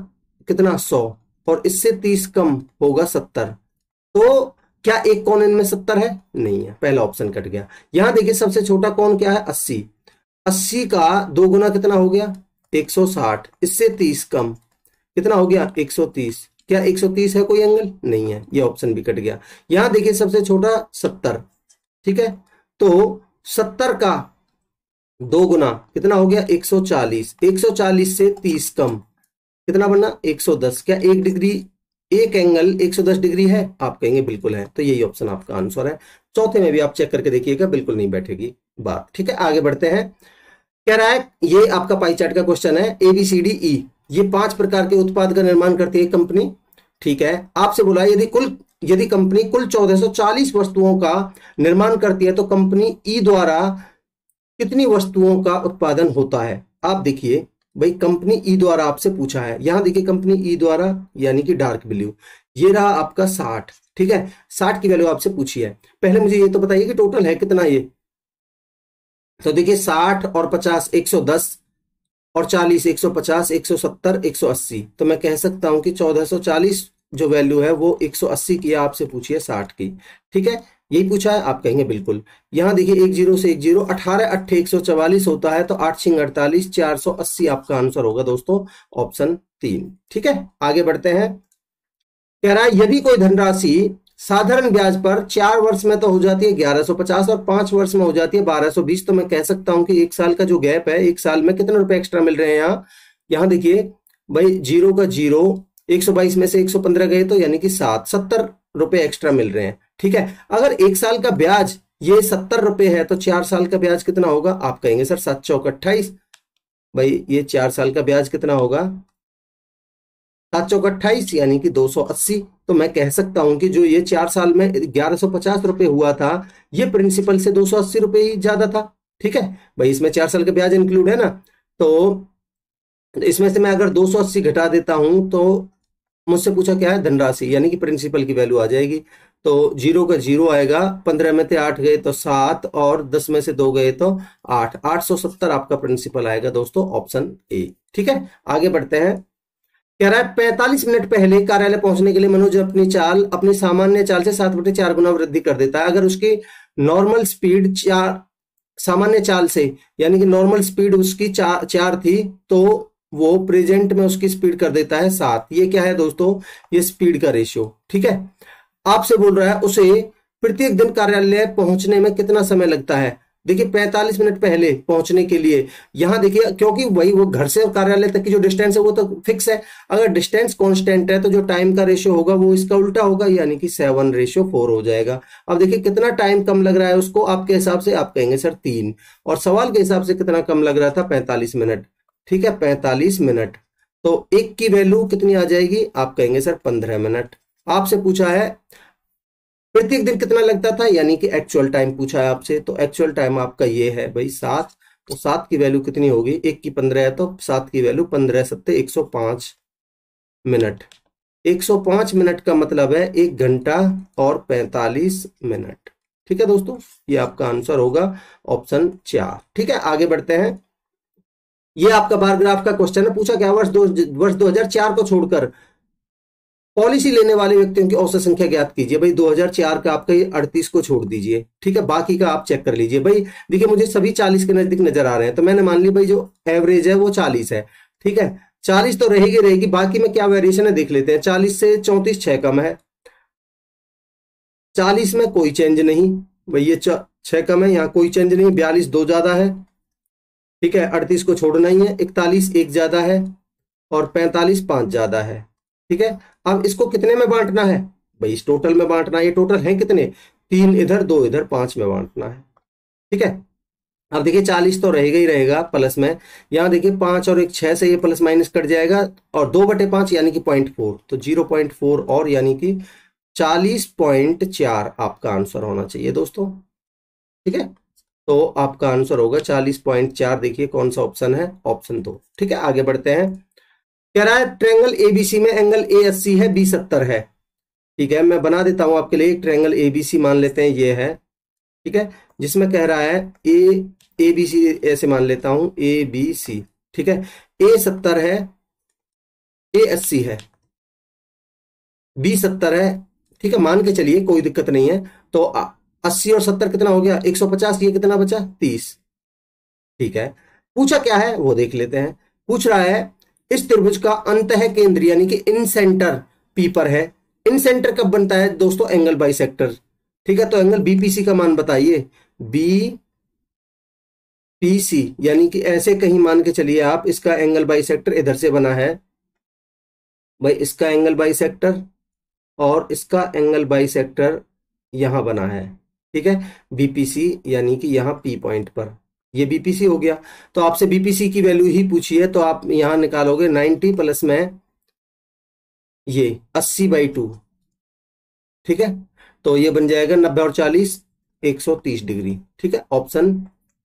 कितना 100, और इससे 30 कम होगा 70। तो क्या एक कोण इनमें 70 है, नहीं है, पहला ऑप्शन कट गया। यहां देखिए सबसे छोटा कोण क्या है 80, 80 का 2 गुना कितना हो गया 160, इससे 30 कम कितना हो गया 130, क्या 130 है कोई एंगल, नहीं है, ये ऑप्शन भी कट गया। यहां देखिए सबसे छोटा 70, ठीक है, तो 70 का 2 गुना कितना हो गया 140, 140 से 30 कम कितना बनना 110, क्या एक डिग्री, एक एंगल 110 डिग्री है, आप कहेंगे बिल्कुल है, तो यही ऑप्शन आपका आंसर है। चौथे में भी आप चेक करके देखिएगा, बिल्कुल नहीं बैठेगी बात, ठीक है। आगे बढ़ते हैं, कह रहा है, ये आपका पाई चार्ट का क्वेश्चन है, ABCDE, ये 5 प्रकार के उत्पाद का निर्माण करती है कंपनी, ठीक है। आपसे बोला यदि कंपनी कुल 1440 वस्तुओं का निर्माण करती है तो कंपनी ई द्वारा कितनी वस्तुओं का उत्पादन होता है। आप देखिए भाई, कंपनी ई द्वारा आपसे पूछा है, यहां देखिए कंपनी ई द्वारा यानी कि डार्क ब्लू, ये रहा आपका 60, ठीक है, 60 की वैल्यू आपसे पूछी है। पहले मुझे ये तो बताइए कि टोटल है कितना ये, तो देखिए 60 और 50 110, और 40 150, 170, 180, तो मैं कह सकता हूं कि 1440 जो वैल्यू है वो 180 की आपसे पूछी है 60 की, ठीक है, यही पूछा है, आप कहेंगे बिल्कुल। यहां देखिए 1 0 से 1 0, 18 8 144 होता है, तो 8 6 48, 480 आपका आंसर होगा दोस्तों ऑप्शन 3, ठीक है। आगे बढ़ते हैं, कह रहा है यदि कोई धनराशि साधारण ब्याज पर 4 वर्ष में तो हो जाती है 1150 और 5 वर्ष में हो जाती है 1220, तो मैं कह सकता हूं कि 1 साल का जो गैप है, 1 साल में कितने रुपए एक्स्ट्रा मिल रहे हैं यहाँ देखिए भाई, 0 का 0, 122 में से 115 गए तो यानी कि 70 रुपए एक्स्ट्रा मिल रहे हैं, ठीक है। अगर 1 साल का ब्याज ये 70 रुपए है तो 4 साल का ब्याज कितना होगा, आप कहेंगे सर 7 चौक 28, भाई ये 4 साल का ब्याज कितना होगा 7 चौक 28 यानी कि 280, तो मैं कह सकता हूं कि जो ये 4 साल में 1150 रुपए हुआ था, ये प्रिंसिपल से 280 रुपए ही ज्यादा था, ठीक है भाई, इसमें 4 साल का ब्याज इंक्लूड है ना, तो इसमें से मैं अगर 280 घटा देता हूं तो मुझसे पूछा क्या है धनराशि, यानी कि प्रिंसिपल की वैल्यू आ जाएगी, तो 0 का 0 आएगा, 15 में से 8 गए तो 7, और 10 में से 2 गए तो 8, 870 आपका प्रिंसिपल आएगा दोस्तों ऑप्शन ए, ठीक है। आगे बढ़ते हैं, कह रहा है 45 मिनट पहले कार्यालय पहुंचने के लिए मनोज अपनी सामान्य चाल से 7/4 गुना वृद्धि कर देता है। अगर उसकी नॉर्मल स्पीड सामान्य चाल से, यानी कि नॉर्मल स्पीड उसकी 4 थी, तो वो प्रेजेंट में उसकी स्पीड कर देता है 7। ये क्या है दोस्तों? ये स्पीड का रेशियो। ठीक है, आपसे बोल रहा है उसे प्रत्येक दिन कार्यालय पहुंचने में कितना समय लगता है। देखिए 45 मिनट पहले पहुंचने के लिए, यहां देखिए क्योंकि वही वो घर से कार्यालय तक की जो डिस्टेंस है वो तो फिक्स है। अगर डिस्टेंस कांस्टेंट है तो जो टाइम का रेशियो होगा वो इसका उल्टा होगा, यानी कि 7/4 हो जाएगा। अब देखिए कितना टाइम कम लग रहा है उसको, आपके हिसाब से आप कहेंगे सर 3, और सवाल के हिसाब से कितना कम लग रहा था? 45 मिनट। ठीक है, 45 मिनट, तो एक की वैल्यू कितनी आ जाएगी? आप कहेंगे सर 15 मिनट। आपसे पूछा है प्रत्येक दिन कितना लगता था, यानी कि एक्चुअल टाइम पूछा है आपसे, तो एक्चुअल टाइम आपका ये है भाई 7। तो 7 की वैल्यू कितनी होगी? 1 की 15 है तो 7 की वैल्यू 15 7 105 मिनट। 105 मिनट का मतलब है 1 घंटा और 45 मिनट। ठीक है दोस्तों, ये आपका आंसर होगा ऑप्शन 4। ठीक है, आगे बढ़ते हैं। ये आपका बार ग्राफ का क्वेश्चन है। पूछा क्या, वर्ष 2004 को छोड़कर पॉलिसी लेने वाले व्यक्तियों की औसत संख्या ज्ञात कीजिए। भाई 2004 का आपका ये 38 को छोड़ दीजिए। ठीक है, बाकी का आप चेक कर लीजिए। भाई देखिए मुझे सभी 40 के नजदीक नजर आ रहे हैं, तो मैंने मान ली भाई जो एवरेज है वो 40 है। ठीक है, 40 तो रहेगी रहेगी, बाकी में क्या वेरिएशन है देख लेते हैं। 40 से 34 6 कम है, 40 में कोई चेंज नहीं भाई, ये 6 कम है, यहाँ कोई चेंज नहीं। 42 2 ज्यादा है। ठीक है, 38 को छोड़ना ही है। 41 1 ज्यादा है, और 45 5 ज्यादा है। ठीक है, अब इसको कितने में बांटना है? भाई इस टोटल में बांटना है। ये टोटल है कितने? 3 इधर 2 इधर, 5 में बांटना है। ठीक है, अब देखिए 40 तो रहेगा ही रहेगा प्लस में। यहां देखिए 5 और 1 6 से ये प्लस माइनस कट जाएगा, और 2/5 यानी कि 0.4, तो 0.4 और यानी कि 40.4 आपका आंसर होना चाहिए दोस्तों। ठीक है, तो आपका आंसर होगा 40.4। देखिए कौन सा ऑप्शन है? ऑप्शन 2। ठीक है, आगे बढ़ते हैं। कह रहा है ट्रायंगल एबीसी में एंगल ए 80 है, बी 70 है। ठीक है, मैं बना देता हूं आपके लिए। ट्रायंगल एबीसी मान लेते हैं ये है। ठीक है, जिसमें कह रहा है ए बी सी, ऐसे मान लेता हूं ए बी सी। ठीक है, ए 70 है, ए 80 है, बी 70 है। ठीक है, मान के चलिए कोई दिक्कत नहीं है। तो 80 और 70 कितना हो गया? 150। ये कितना बचा? 30। ठीक है, पूछा क्या है वो देख लेते हैं। पूछ रहा है इस त्रिभुज का अंतः केंद्र यानी कि इन सेंटर पी पर है। इन सेंटर कब बनता है दोस्तों? Angle bisector. ठीक है, तो एंगल बीपीसी का मान बताइए। बीपीसी यानी कि ऐसे कहीं मान के चलिए आप, इसका एंगल बाइसेक्टर इधर से बना है भाई, इसका एंगल बाइसेक्टर और इसका एंगल बाइसेक्टर यहां बना है। ठीक है, बीपीसी यानी कि यहां पी पॉइंट पर, ये बीपीसी हो गया। तो आपसे बीपीसी की वैल्यू ही पूछी है, तो आप यहां निकालोगे 90 प्लस में ये 80/2। ठीक है, तो ये बन जाएगा 90 और 40 130 डिग्री। ठीक है, ऑप्शन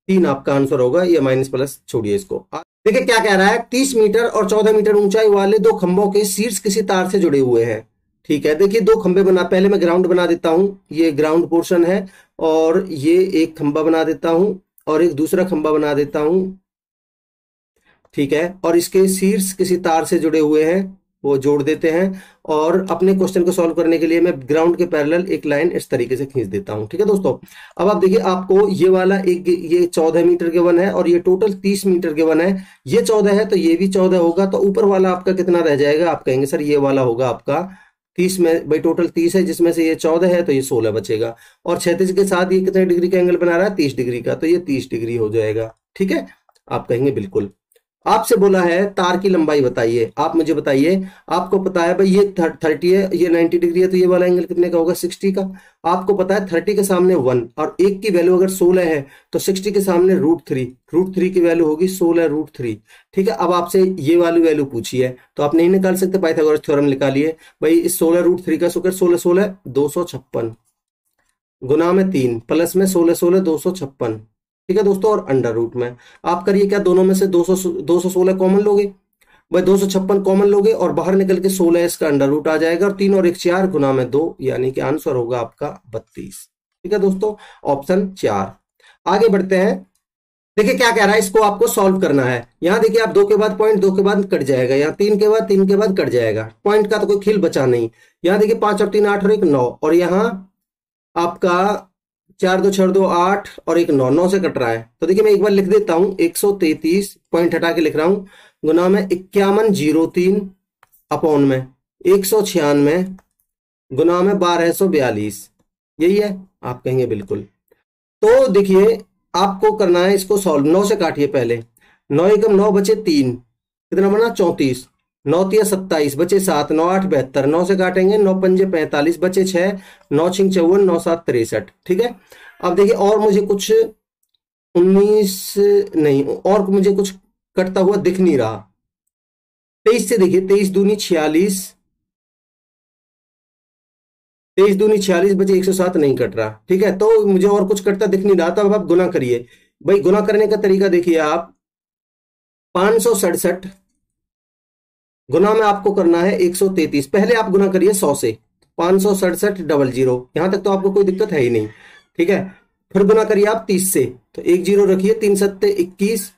3 आपका आंसर होगा। ये माइनस प्लस छोड़िए इसको। देखिए क्या कह रहा है, 30 मीटर और 14 मीटर ऊंचाई वाले 2 खंभों के शीर्ष किसी तार से जुड़े हुए हैं। ठीक है, देखिए 2 खंभे बना, पहले मैं ग्राउंड बना देता हूं। ये ग्राउंड पोर्शन है, और ये एक खंभा बना देता हूं, और एक दूसरा खंभा बना देता हूं। ठीक है, और इसके शीर्ष किसी तार से जुड़े हुए हैं, वो जोड़ देते हैं। और अपने क्वेश्चन को सॉल्व करने के लिए मैं ग्राउंड के पैरेलल एक लाइन इस तरीके से खींच देता हूं। ठीक है दोस्तों, अब आप देखिए आपको ये वाला एक, ये 14 मीटर के वन है, और ये टोटल 30 मीटर के वन है। ये 14 है तो ये भी 14 होगा, तो ऊपर वाला आपका कितना रह जाएगा? आप कहेंगे सर ये वाला होगा आपका 30 में, भाई टोटल 30 है, जिसमें से ये 14 है तो ये 16 बचेगा। और क्षैतिज के साथ ये कितने डिग्री का एंगल बना रहा है? 30 डिग्री का, तो ये 30 डिग्री हो जाएगा। ठीक है, आप कहेंगे बिल्कुल। आपसे बोला है तार की लंबाई बताइए। आप मुझे बताइए, आपको पता है भाई ये 30 है, ये 90 डिग्री है, तो ये वाला एंगल कितने का होगा? 60 का। आपको पता है 30 के सामने 1, और 1 की वैल्यू अगर 16 है तो 60 के सामने √3 की वैल्यू होगी 16√3। ठीक है, अब आपसे ये वाली वैल्यू पूछी है, तो आप नहीं निकाल सकते, पाइथागोरस थ्योरम निकालिए। भाई इस 16√3 का स्क्वायर 16 16 256 गुना में 3 प्लस में 16 16 256। ठीक है दोस्तों, और अंडर रूट में आप करिए क्या, दोनों में से 216 कॉमन लोगे भाई, 256 कॉमन लोगे, और बाहर निकल के 16 इसका अंडर रूट आ जाएगा, और 3 और 1 4 गुना में 2, यानी कि आंसर होगा आपका 32। ठीक है दोस्तों, ऑप्शन 4। आगे बढ़ते हैं। देखिए क्या कह रहा है, इसको आपको सॉल्व करना है। यहां देखिए आप 2 के बाद पॉइंट, 2 के बाद कट जाएगा, यहाँ 3 के बाद, 3 के बाद कट जाएगा, पॉइंट का तो कोई खेल बचा नहीं। यहाँ देखिए 5 और 3 8 और 1 9, और यहाँ आपका 4 2 6 2 8 और 1 9, 9 से कट रहा है। तो देखिए मैं एक बार लिख देता हूं, 133 पॉइंट हटा के लिख रहा हूं, गुना में 5103 अपॉन में 196 गुना में 1242, यही है। आप कहेंगे बिल्कुल। तो देखिए आपको करना है इसको सॉल्व। 9 से काटिए पहले, 9 एकम 9 बचे 3, कितना बना 34, 9 तिया 27 बचे 7, 9 8 72, 9 से काटेंगे 9 पंजे 45 बचे 6, 9 6 54, 9 7 63। ठीक है। अब देखिए और मुझे कुछ 19 नहीं, और मुझे कुछ कटता हुआ दिख नहीं रहा। 23 से देखिए, 23 दूनी 46, 23 दूनी 46 बचे 107, नहीं कट रहा। ठीक है, तो मुझे और कुछ कटता दिख नहीं रहा। तो अब आप गुना करिए भाई। गुना करने का तरीका देखिए आप, 567 गुना में आपको करना है 133। पहले आप गुना करिए 100 से, 567 00, यहां तक तो आपको कोई दिक्कत है ही नहीं। ठीक है, फिर गुना करिए आप 30 से, तो 1 0 रखिए, 3 7 21,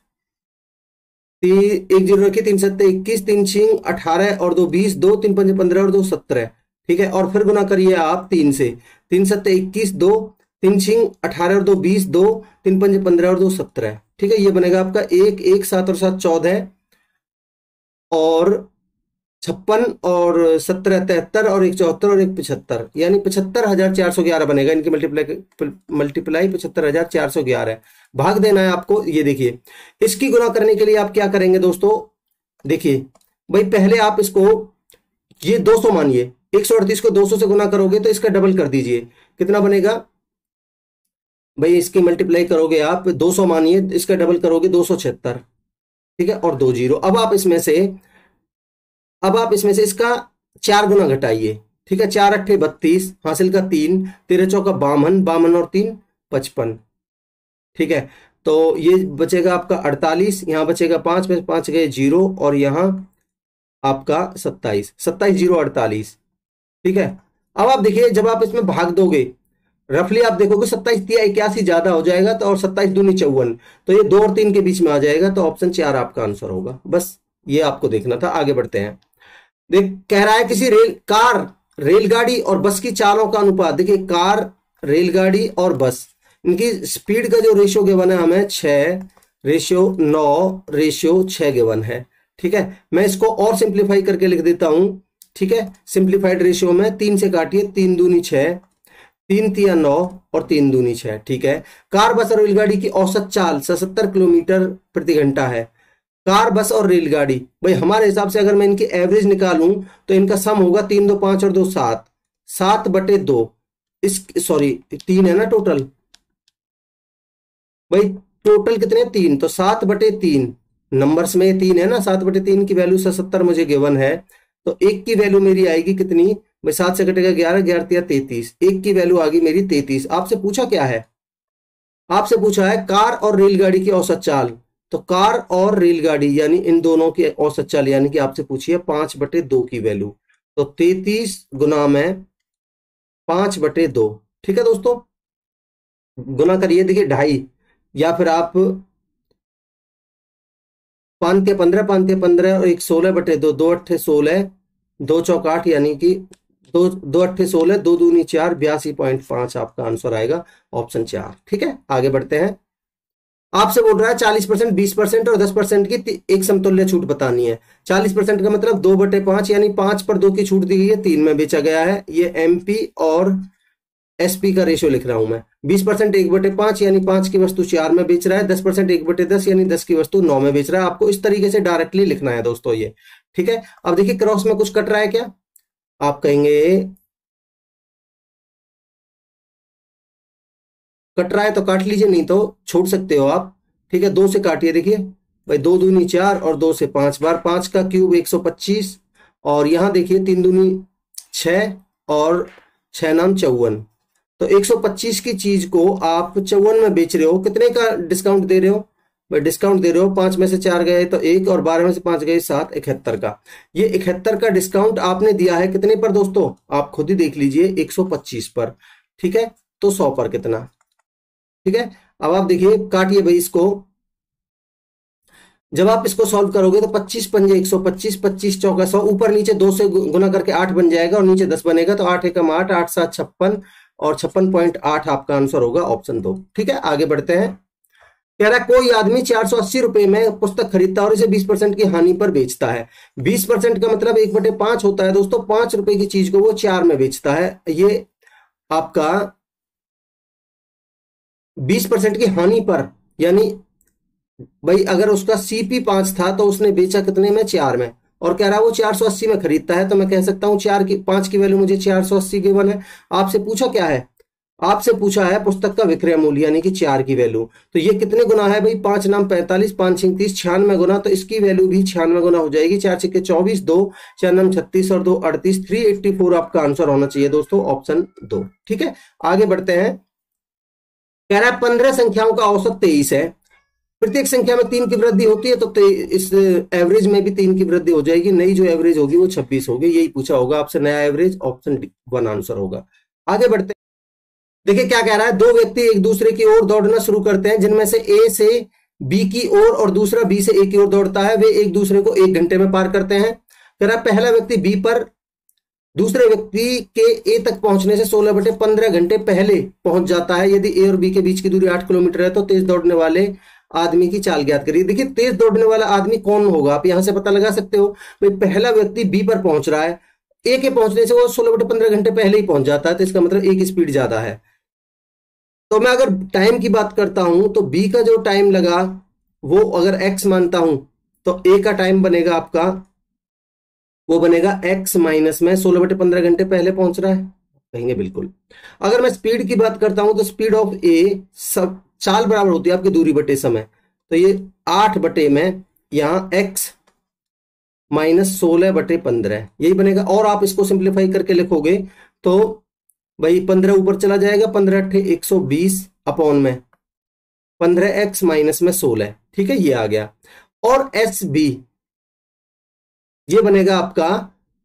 1 0 रखिए, 3 7 21, 3 6 18 और 2 20, 2 3 5 15 और 2 17। ठीक है, और फिर गुना करिए आप 3 से, 3 7 21, 2 3 6 18 और 2 20, 2 3 5 15 और 2 17। ठीक है, ये बनेगा आपका 1 1 7 और 7 14 और 56 और 17 73 और 1 74 और 1 75, यानी 75,411 बनेगा। इनकी मल्टीप्लाई 75,411। भाग देना है आपको। ये देखिए, इसकी गुना करने के लिए आप क्या करेंगे दोस्तों, देखिए भाई पहले आप इसको, ये 200 मानिए, 138 को 200 से गुना करोगे तो इसका डबल कर दीजिए, कितना बनेगा भाई, इसकी मल्टीप्लाई करोगे आप, 200 मानिए, इसका डबल करोगे 276। ठीक है, और 2 0। अब आप इसमें से इसका 4 गुना घटाइए। ठीक है, 4 8 32, हासिल का 3, 13 चौका 52, 52 और 3 55। ठीक है, तो ये बचेगा आपका 48, यहाँ बचेगा 5 में 5 गए 0, और यहाँ आपका 27, 27 0 48। ठीक है, अब आप देखिए जब आप इसमें भाग दोगे, रफली आप देखोगे 27 तिया 81 ज्यादा हो जाएगा, तो और 27 दूनी 54, तो ये 2 और 3 के बीच में आ जाएगा, तो ऑप्शन 4 आपका आंसर होगा। बस ये आपको देखना था। आगे बढ़ते हैं। देख कह रहा है किसी रेलगाड़ी और बस की चालों का अनुपात। देखिए कार, रेलगाड़ी और बस, इनकी स्पीड का जो रेशियो गिवन है हमें 6:9:6 गिवन है। ठीक है, मैं इसको और सिंप्लीफाई करके लिख देता हूं। ठीक है, सिंप्लीफाइड रेशियो में 3 से काटिए, 3 दूनी 6, 3 तिया 9 और 3 दूनी 6। ठीक है, कार बस और रेलगाड़ी की औसत चाल 77 किलोमीटर प्रति घंटा है। कार बस और रेलगाड़ी, भाई हमारे हिसाब से अगर मैं इनकी एवरेज निकालूं तो इनका सम होगा 3 2 5 और 2 7, 7/2। इस सॉरी 3 है ना टोटल, भाई टोटल कितने 3, तो 7/3। नंबर्स में 3 है ना, 7/3 की वैल्यू 77 मुझे गिवन है, तो एक की वैल्यू मेरी आएगी कितनी भाई, 7 से कटेगा 11, 11 तिया 33, एक की वैल्यू आ गई मेरी 33। आपसे पूछा क्या है, आपसे पूछा है कार और रेलगाड़ी की औसत चाल, तो कार और रेलगाड़ी यानी इन दोनों की औसत चाल, यानी कि आपसे पूछी है 5/2 की वैल्यू, तो 33 गुना में 5/2। ठीक है दोस्तों, गुना करिए, देखिए 2.5, या फिर आप 5 तिया 15, 5 तिया 15 और 1 16/2, 2 8 16, 2 चौक 8, यानी कि 2 2 8 16, 2 दूनी 4, 82.5 आपका आंसर आएगा, ऑप्शन 4। ठीक है, आगे बढ़ते हैं। आपसे बोल रहा है 40%, 20% और 10% की एक समतुल्य छूट बतानी है। 40% का मतलब 2/5, यानी 5 पर 2 की छूट दी गई है, 3 में बेचा गया है। ये एमपी और एसपी का रेशियो लिख रहा हूं मैं। 20% 1/5, यानी 5 की वस्तु 4 में बेच रहा है। 10% 1/10, यानी 10 की वस्तु 9 में बेच रहा है। आपको इस तरीके से डायरेक्टली लिखना है दोस्तों ये। ठीक है, अब देखिए क्रॉस में कुछ कट रहा है क्या, आप कहेंगे कट रहा है तो काट लीजिए, नहीं तो छोड़ सकते हो आप। ठीक है, 2 से काटिए, देखिए भाई 2 दूनी 4 और 2 से 5 बार, 5 का क्यूब 125, और यहां देखिए 3 दूनी 6 और 6 नाम 54, तो 125 की चीज को आप 54 में बेच रहे हो। कितने का डिस्काउंट दे रहे हो भाई, डिस्काउंट दे रहे हो 5 में से 4 गए तो 1, और 12 में से 5 गए 7, 71 का। ये 71 का डिस्काउंट आपने दिया है कितने पर दोस्तों, आप खुद ही देख लीजिए, 125 पर। ठीक है, तो 100 पर कितना। ठीक है, अब आप देखिए काटिए भाई इसको, जब आप इसको सॉल्व करोगे तो 25 पंजे 125, 25 चौका 100, ऊपर नीचे 2 से गुना करके 8 बन जाएगा और नीचे 10 बनेगा, तो 8 एकम 8, 8 7 56 और 56.8 आपका आंसर होगा ऑप्शन 2। ठीक है, आगे बढ़ते हैं। कह रहा है कोई आदमी 480 रुपए में पुस्तक खरीदता है और इसे 20% की हानि पर बेचता है। 20% का मतलब 1/5 होता है दोस्तों। 5 रुपए की चीज को वो 4 में बेचता है। ये आपका 20% की हानि पर, यानी भाई अगर उसका सीपी 5 था तो उसने बेचा कितने में, 4 में। और कह रहा है वो 480 में खरीदता है, तो मैं कह सकता हूं 5 की वैल्यू मुझे 480 गिवन है। आपसे पूछा क्या है, आपसे पूछा है पुस्तक का विक्रय मूल्य यानी कि 4 की वैल्यू। तो ये कितने गुना है भाई, 5 नाम 45, 5 6 30, 96 गुना, तो इसकी वैल्यू भी 96 गुना हो जाएगी। 4 6 24, 2 4 नाम 36 और 2 38, 384 आपका आंसर होना चाहिए दोस्तों, ऑप्शन 2। ठीक है, आगे बढ़ते हैं। कह रहा है 15 संख्याओं का औसत 23 है। प्रत्येक संख्या में 3 की वृद्धि होती है, तो इस एवरेज में भी 3 की वृद्धि हो जाएगी। नई जो एवरेज होगी वो 26 होगी। यही पूछा होगा आपसे, नया एवरेज, ऑप्शन 1 आंसर होगा। आगे बढ़ते हैं। देखिए क्या कह रहा है, दो व्यक्ति एक दूसरे की ओर दौड़ना शुरू करते हैं, जिनमें से ए से बी की ओर और दूसरा बी से ए की ओर दौड़ता है। वे एक दूसरे को 1 घंटे में पार करते हैं। कह रहा है पहला व्यक्ति बी पर दूसरे व्यक्ति के ए तक पहुंचने से 16/15 घंटे पहले पहुंच जाता है। यदि ए और बी के बीच की दूरी 8 किलोमीटर है तो तेज दौड़ने वाले आदमी की चाल ज्ञात करिए। देखिए तेज दौड़ने वाला आदमी कौन होगा, आप यहां से पता लगा सकते हो। भाई पहला व्यक्ति बी पर पहुंच रहा है, ए के पहुंचने से वो 16/15 घंटे पहले ही पहुंच जाता है, तो इसका मतलब ए की स्पीड ज्यादा है। तो मैं अगर टाइम की बात करता हूं तो बी का जो टाइम लगा वो अगर एक्स मानता हूं, तो ए का टाइम बनेगा आपका, वो बनेगा एक्स माइनस में 16/15 घंटे पहले पहुंच रहा है, कहेंगे बिल्कुल। अगर मैं स्पीड की बात करता हूं तो स्पीड ऑफ ए सब चाल बराबर होती है आपकी दूरी बटे समय, तो ये 8 बटे में यहां एक्स माइनस 16/15 यही बनेगा। और आप इसको सिंप्लीफाई करके लिखोगे तो भाई 15 ऊपर चला जाएगा, 15 अट्ठे 120 अपॉन में 15x माइनस में 16। ठीक है, ये आ गया। और एस बी ये बनेगा आपका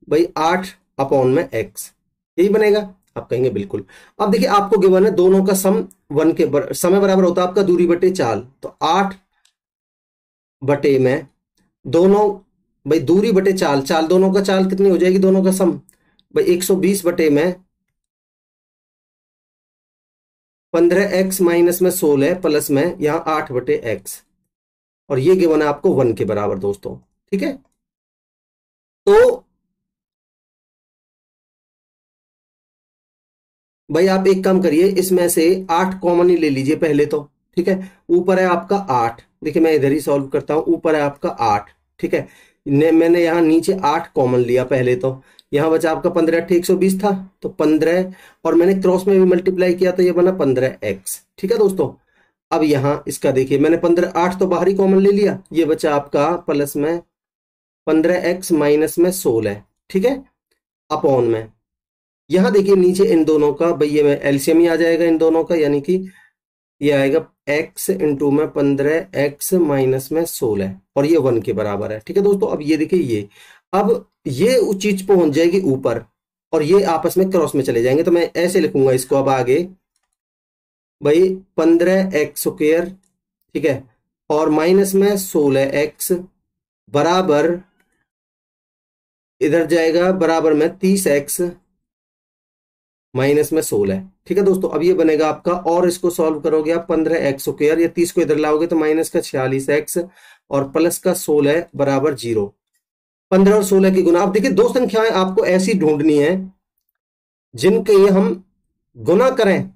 भाई 8 अपॉन में x, यही बनेगा, आप कहेंगे बिल्कुल। अब देखिए आपको गिवन है दोनों का सम 1 के समय बराबर होता है आपका दूरी बटे चाल, तो 8 बटे में दोनों, भाई दूरी बटे चाल, चाल दोनों का चाल कितनी हो जाएगी, दोनों का सम भाई 120 बटे में 15x माइनस में 16 प्लस में यहां 8 बटे x, और ये गिवन है आपको 1 के बराबर दोस्तों। ठीक है, तो भाई आप एक काम करिए, इसमें से 8 कॉमन ही ले लीजिए पहले तो। ठीक है, ऊपर है आपका 8, देखिए मैं इधर ही सॉल्व करता हूं, ऊपर है आपका 8। ठीक है, मैंने यहां नीचे 8 कॉमन लिया पहले तो, यहां बचा आपका 15 अट्ठे 120 था, तो 15 और मैंने क्रॉस में भी मल्टीप्लाई किया तो ये बना 15x। ठीक है दोस्तों, अब यहां इसका देखिए मैंने 15 8 तो बाहर ही कॉमन ले लिया, ये बचा आपका प्लस में 15x माइनस में 16। ठीक है, अपॉन में यहां देखिए नीचे इन दोनों का भाई ये एलसीएम ही आ जाएगा इन दोनों का, यानी कि ये आएगा x इंटू में 15x माइनस में 16 और ये 1 के बराबर है। ठीक है दोस्तों, अब ये देखिए ये, अब ये उस चीज पहुंच जाएगी ऊपर और ये आपस में क्रॉस में चले जाएंगे, तो मैं ऐसे लिखूंगा इसको अब आगे, भाई 15x स्क्वायर, ठीक है, और माइनस में 16x बराबर इधर जाएगा बराबर में 30x माइनस में 16। ठीक है दोस्तों, अब ये बनेगा आपका, और इसको सॉल्व करोगे आप 15x स्क्वायर, या 30 को इधर लाओगे तो माइनस का 46x और प्लस का 16 बराबर 0। 15 और 16 की गुना। अब देखिए दो संख्याएं आपको ऐसी ढूंढनी है जिनके ये हम गुना करें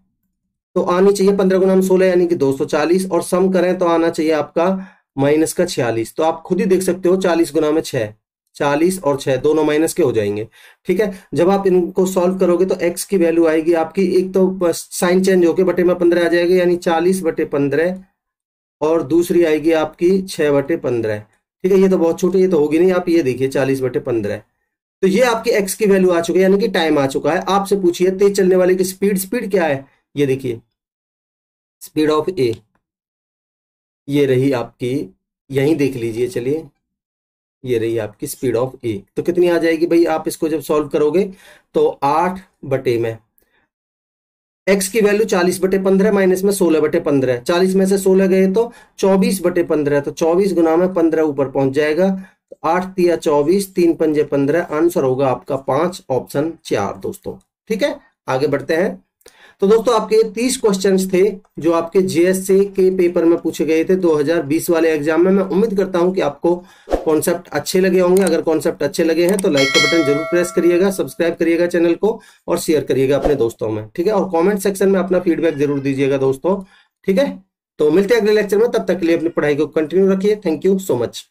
तो आनी चाहिए 15 गुना 16 यानी कि 240, और सम करें तो आना चाहिए आपका माइनस का 46। तो आप खुद ही देख सकते हो 40 गुना में 6, 40 और 6 दोनों माइनस के हो जाएंगे। ठीक है, जब आप इनको सॉल्व करोगे तो x की वैल्यू आएगी आपकी, एक तो साइन चेंज होके बटे में 15 आ जाएगा, यानी 40/15, और दूसरी आएगी आपकी 6/15। ठीक है, ये तो बहुत छोटी, ये तो होगी नहीं, आप ये देखिए 40/15। तो ये आपकी x की वैल्यू आ चुकी है, यानी कि टाइम आ चुका है। आपसे पूछिए तेज चलने वाले की स्पीड, स्पीड क्या है, ये देखिए स्पीड ऑफ ए, ये रही आपकी, यहीं देख लीजिए, चलिए ये रही आपकी स्पीड ऑफ ए। तो कितनी आ जाएगी भाई, आप इसको जब सॉल्व करोगे तो 8 बटे में x की वैल्यू 40/15 माइनस में 16/15, 40 में से 16 गए तो 24/15, तो 24 गुना में 15 ऊपर पहुंच जाएगा, 8 तिया 24, 3 पंजे 15, आंसर होगा आपका 5, ऑप्शन 4 दोस्तों। ठीक है, आगे बढ़ते हैं। तो दोस्तों आपके 30 क्वेश्चंस थे जो आपके जीएसए के पेपर में पूछे गए थे 2020 वाले एग्जाम में। मैं उम्मीद करता हूं कि आपको कॉन्सेप्ट अच्छे लगे होंगे। अगर कॉन्सेप्ट अच्छे लगे हैं तो लाइक का बटन जरूर प्रेस करिएगा, सब्सक्राइब करिएगा चैनल को और शेयर करिएगा अपने दोस्तों में। ठीक है, और कॉमेंट सेक्शन में अपना फीडबैक जरूर दीजिएगा दोस्तों। ठीक है, तो मिलते हैं अगले लेक्चर में, तब तक के लिए अपनी पढ़ाई को कंटिन्यू रखिए। Thank you so much.